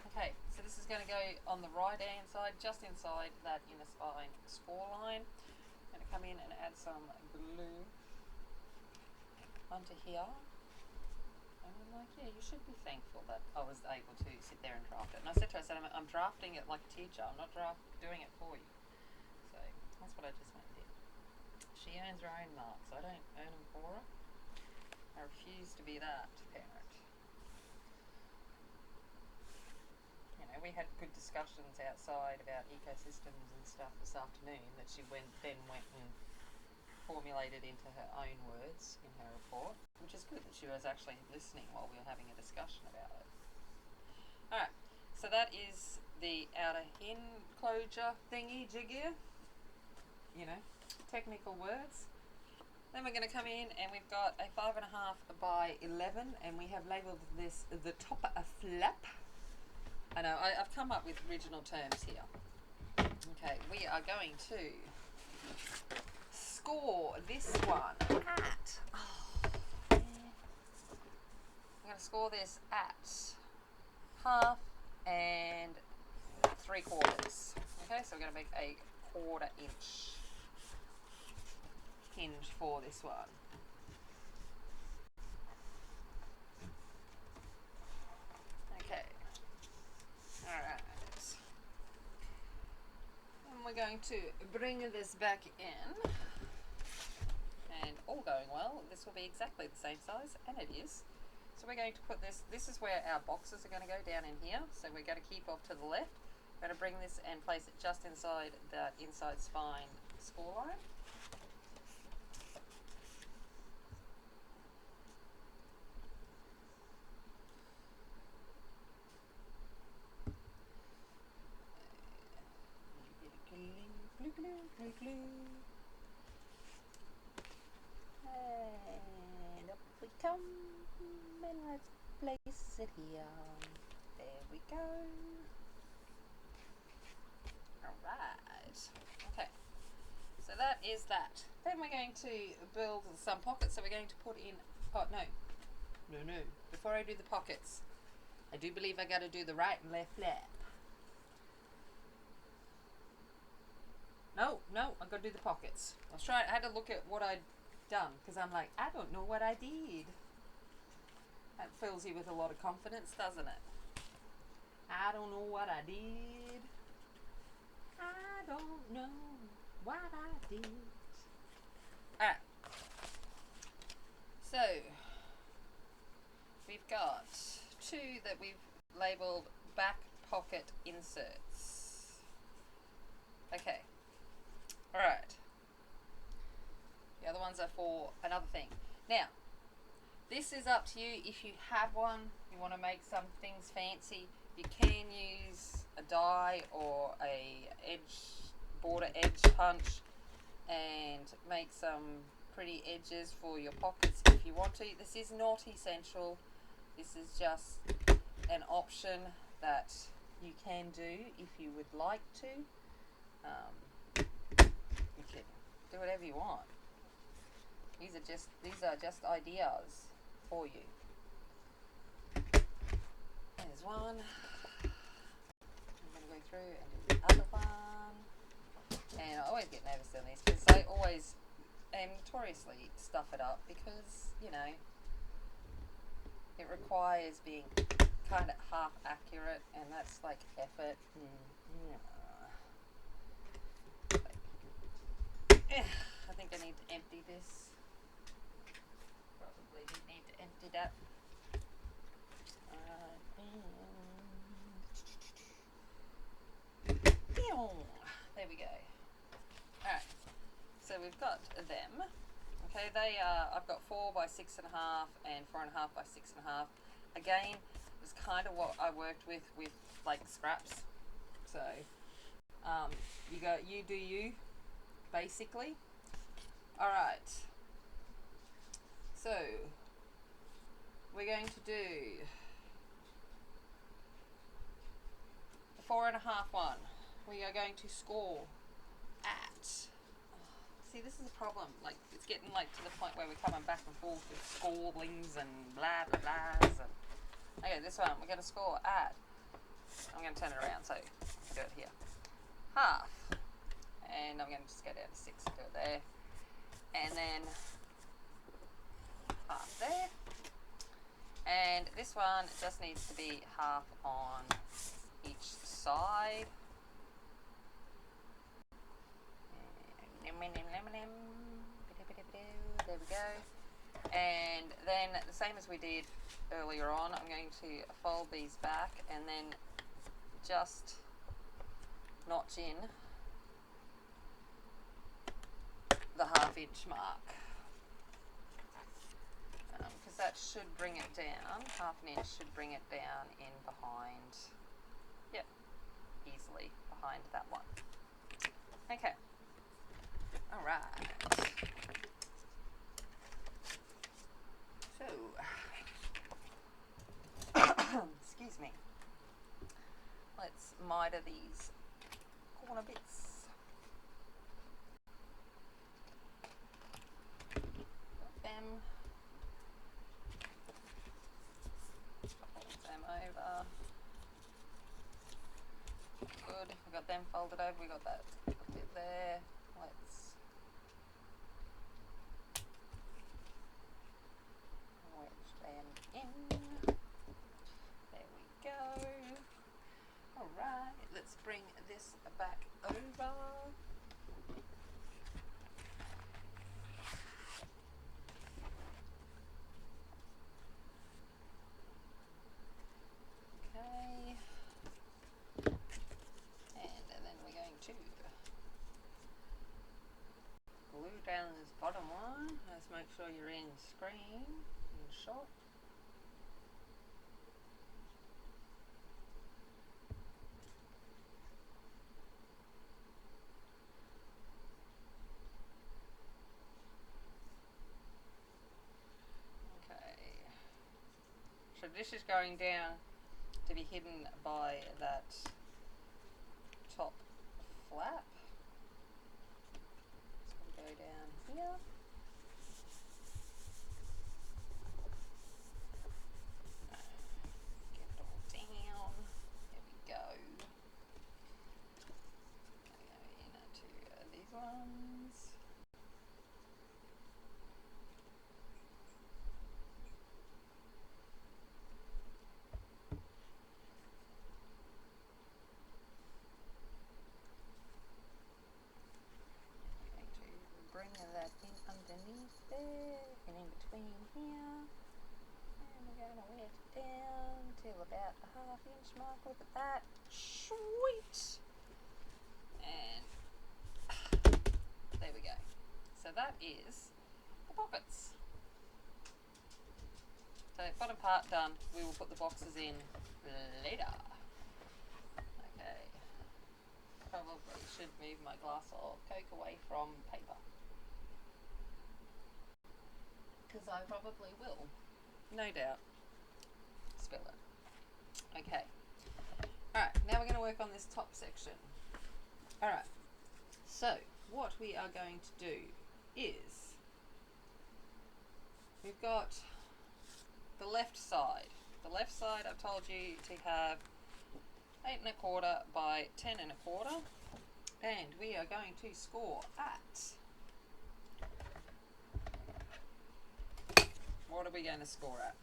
Okay, so this is going to go on the right hand side, just inside that inner spine score line. I'm going to come in and add some glue onto here. And I'm like, yeah, you should be thankful that I was able to sit there and draft it. And I said to her, I'm drafting it like a teacher. I'm not doing it for you. So that's what I just went and did. She earns her own marks. I don't earn them for her. I refuse to be that parent. You know, we had good discussions outside about ecosystems and stuff this afternoon that she then went and formulated into her own words in her report, which is good that she was actually listening while we were having a discussion about it. Alright, so that is the outer enclosure thingy jiggy, you know, technical words. Then we're going to come in and we've got a 5.5 by 11 and we have labelled this the top flap. I know, I've come up with original terms here. Okay, we are going to score this one at, I'm going to score this at 1/2 and 3/4. Okay, so we're going to make a 1/4 inch hinge for this one. Okay. Alright. And we're going to bring this back in. And all going well, this will be exactly the same size, and it is. So we're going to put this is where our boxes are going to go, down in here. So we're going to keep off to the left. We're going to bring this and place it just inside that inside spine score line. Glue, glue, glue, glue. And up we come, and let's place it here. There we go. Alright. Okay. So that is that. Then we're going to build some pockets. So we're going to put in, oh no. No. Before I do the pockets, I do believe I got to do the right and left flap. No, I've got to do the pockets. I had to look at what I'd done because I'm like, I don't know what I did. That fills you with a lot of confidence, doesn't it? I don't know what I did. I don't know what I did. Alright. So, we've got 2 that we've labelled back pocket inserts. Okay. Alright. The other ones are for another thing. Now, this is up to you. If you have one, you want to make some things fancy, you can use a die or a border edge punch and make some pretty edges for your pockets if you want to. This is not essential. This is just an option that you can do if you would like to. You can do whatever you want. These are just ideas for you. There's one. I'm going to go through and do the other one. And I always get nervous on these because I always notoriously stuff it up because, you know, it requires being kind of half accurate, and that's like effort. I think I need to empty this. Probably need to empty that. There we go. Alright, so we've got them. Okay, they are, I've got 4 by 6.5 and 4.5 by 6.5. Again, it's kind of what I worked with like scraps. So you do you, basically. All right. So we're going to do the 4.5 one. We are going to score at. See, this is a problem. Like, it's getting like to the point where we're coming back and forth with scorelings and blah blah blahs. And okay, this one we're going to score at. I'm going to turn it around so I can do it here. Half, and I'm going to just go down to 6 and do it there, and then half there. And this one just needs to be half on each side. There we go. And then the same as we did earlier on, I'm going to fold these back and then just notch in the 1/2 inch mark, because that should bring it down. 1/2 inch should bring it down in behind, yep, easily behind that one. Okay. All right. So, excuse me. Let's miter these corner bits. Got them. Fold them over. Good. We got them folded over. We got that bit there. Let's wedge them in. There we go. Alright, let's bring this back over. Okay. And then we're going to glue down this bottom one. Let's make sure you're in screen, in shot. So this is going down to be hidden by that top flap. It's going to go down here. Get it all down. There we go. Go into these ones. Bring that in underneath there and in between here, and we're going to wedge it down till about the 1/2 inch mark. Look at that, sweet. And there we go. So that is the pockets. So bottom part done. We will put the boxes in later. Okay, probably should move my glass of Coke away from paper, because I probably will, no doubt, spill it. Okay. Alright, now we're going to work on this top section. Alright, so what we are going to do is, we've got the left side. The left side I've told you to have 8 1/4 by 10 1/4, and we are going to score at, what are we going to score at?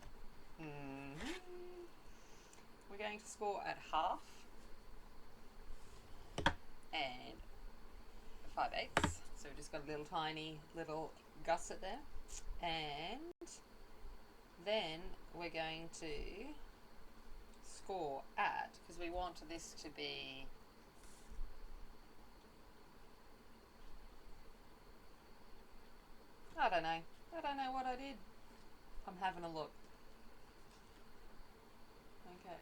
We're going to score at 1/2 and 5/8. So we've just got a little tiny little gusset there. And then we're going to score at, because we want this to be I don't know. I don't know what I did. I'm having a look. Okay.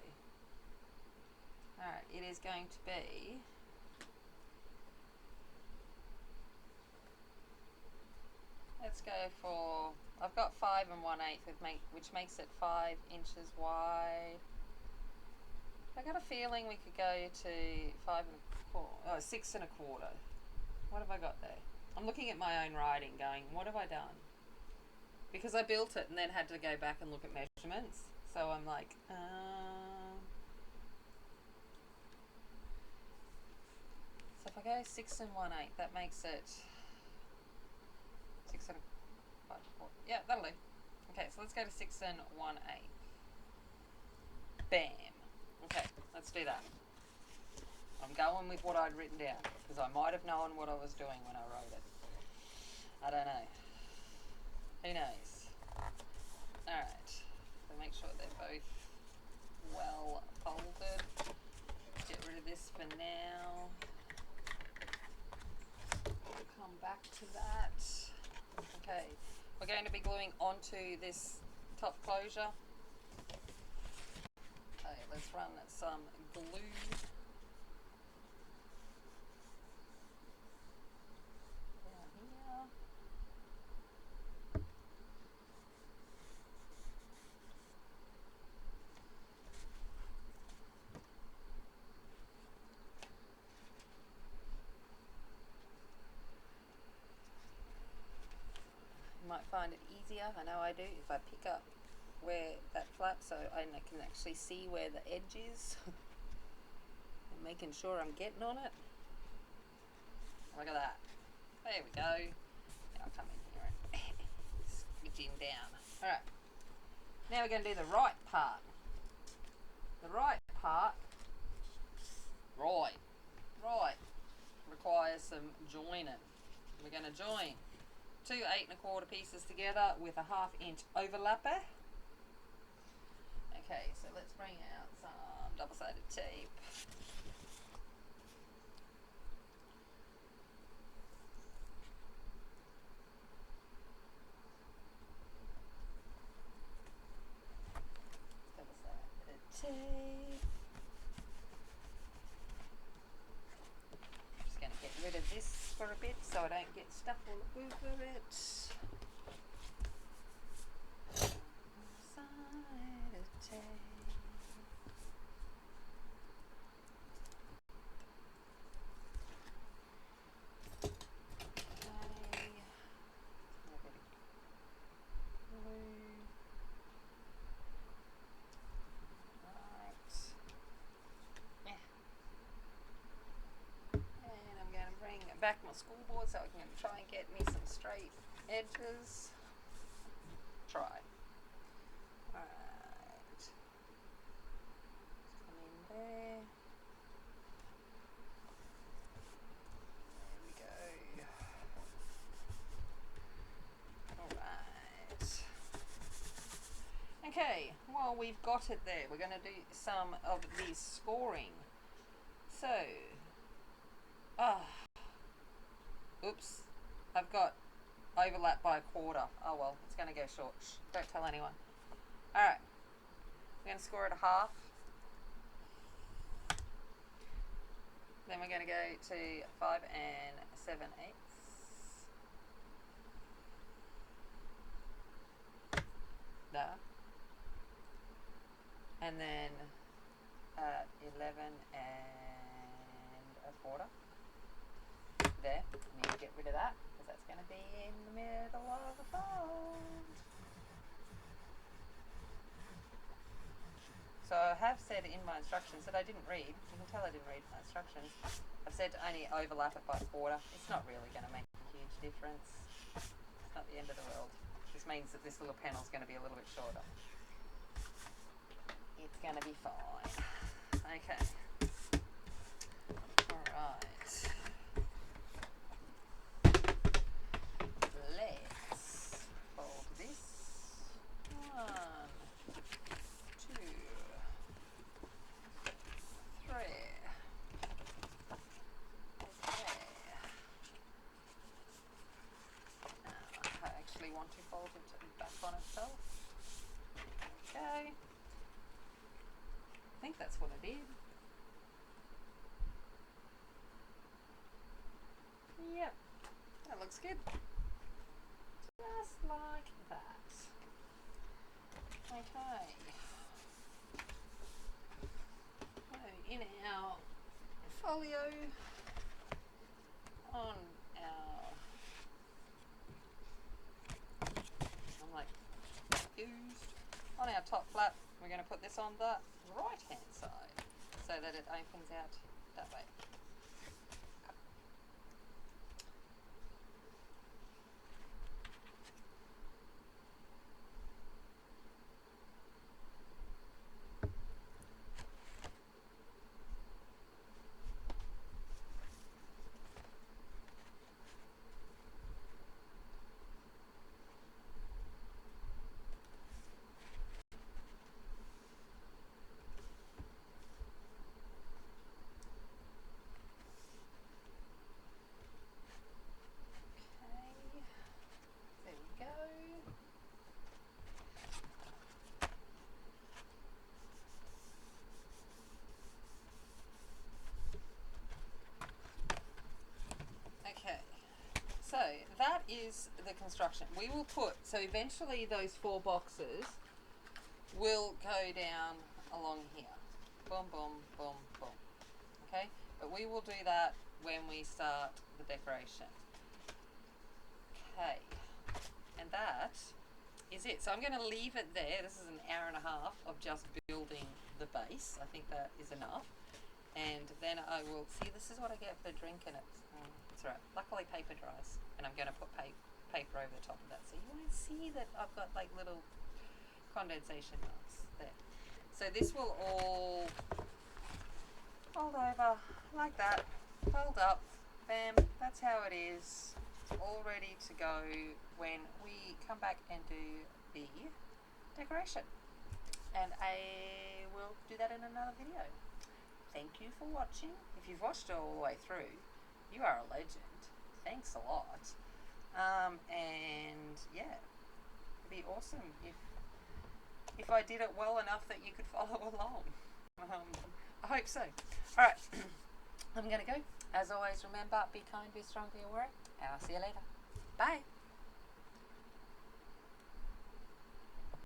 Alright, it is going to be... Let's go for... I've got 5 1/8, which makes it 5 inches wide. I got a feeling we could go to 5 1/4, 6 1/4. What have I got there? I'm looking at my own writing going, what have I done? Because I built it and then had to go back and look at measurements. So I'm like, so if I go 6 1/8, that makes it 6 1/4. Yeah, that'll do. Okay, so let's go to 6 1/8. Bam. Okay, let's do that. I'm going with what I'd written down because I might have known what I was doing when I wrote it. I don't know. Who knows? Alright, so make sure they're both well folded. Get rid of this for now. We'll come back to that. Okay, we're going to be gluing onto this top closure. Okay, let's run some glue. Might find it easier, I know I do, if I pick up where that flap so I can actually see where the edge is. And making sure I'm getting on it. Look at that. There we go. Now I'll come in here and switch in down. Alright. Now we're going to do the right part. The right part, right, requires some joining. We're going to join 2 8 1/4 pieces together with a 1/2 inch overlapper. Okay, so let's bring out some double-sided tape. Double-sided tape. I'm just going to get rid of this for a bit so I don't get stuff all over it. Double-sided tape. Back my school board so I can try and get me some straight edges. Try. Alright. Come in there. There we go. Alright. Okay, well we've got it there. We're going to do some of the scoring. So, oops, I've got overlap by 1/4. Oh well, it's going to go short. Shh, don't tell anyone. Alright, we're going to score it a 1/2. Then we're going to go to 5 7/8. There. And then 11 1/4. There, I need to get rid of that because that's going to be in the middle of the fold. So I have said in my instructions that I didn't read. You can tell I didn't read my instructions. I've said to only overlap it by 1/4. It's not really going to make a huge difference. It's not the end of the world. This means that this little panel is going to be a little bit shorter. It's going to be fine. Okay. Alright. Let's fold this. 1, 2, 3. Okay. Now, I actually what I did. Yep, that looks good. Just like that. Okay. So in our folio, on our, I'm like confused, on our top flap, we're going to put this on the right hand side so that it opens out that way. So that is the construction. We will put, so eventually those 4 boxes will go down along here. Boom, boom, boom, boom. Okay? But we will do that when we start the decoration. Okay. And that is it. So I'm going to leave it there. This is an hour and a half of just building the base. I think that is enough. And then I will, see, this is what I get for drinking it. It's right. Luckily paper dries. And I'm going to put paper over the top of that. So you won't see that I've got like little condensation marks there. So this will all fold over like that. Fold up. Bam. That's how it is. It's all ready to go when we come back and do the decoration. And I will do that in another video. Thank you for watching. If you've watched it all the way through, you are a legend. Thanks a lot. And yeah, it'd be awesome if I did it well enough that you could follow along. I hope so. Alright, I'm gonna go. As always, remember, be kind, be strong, be aware. I'll see you later. Bye.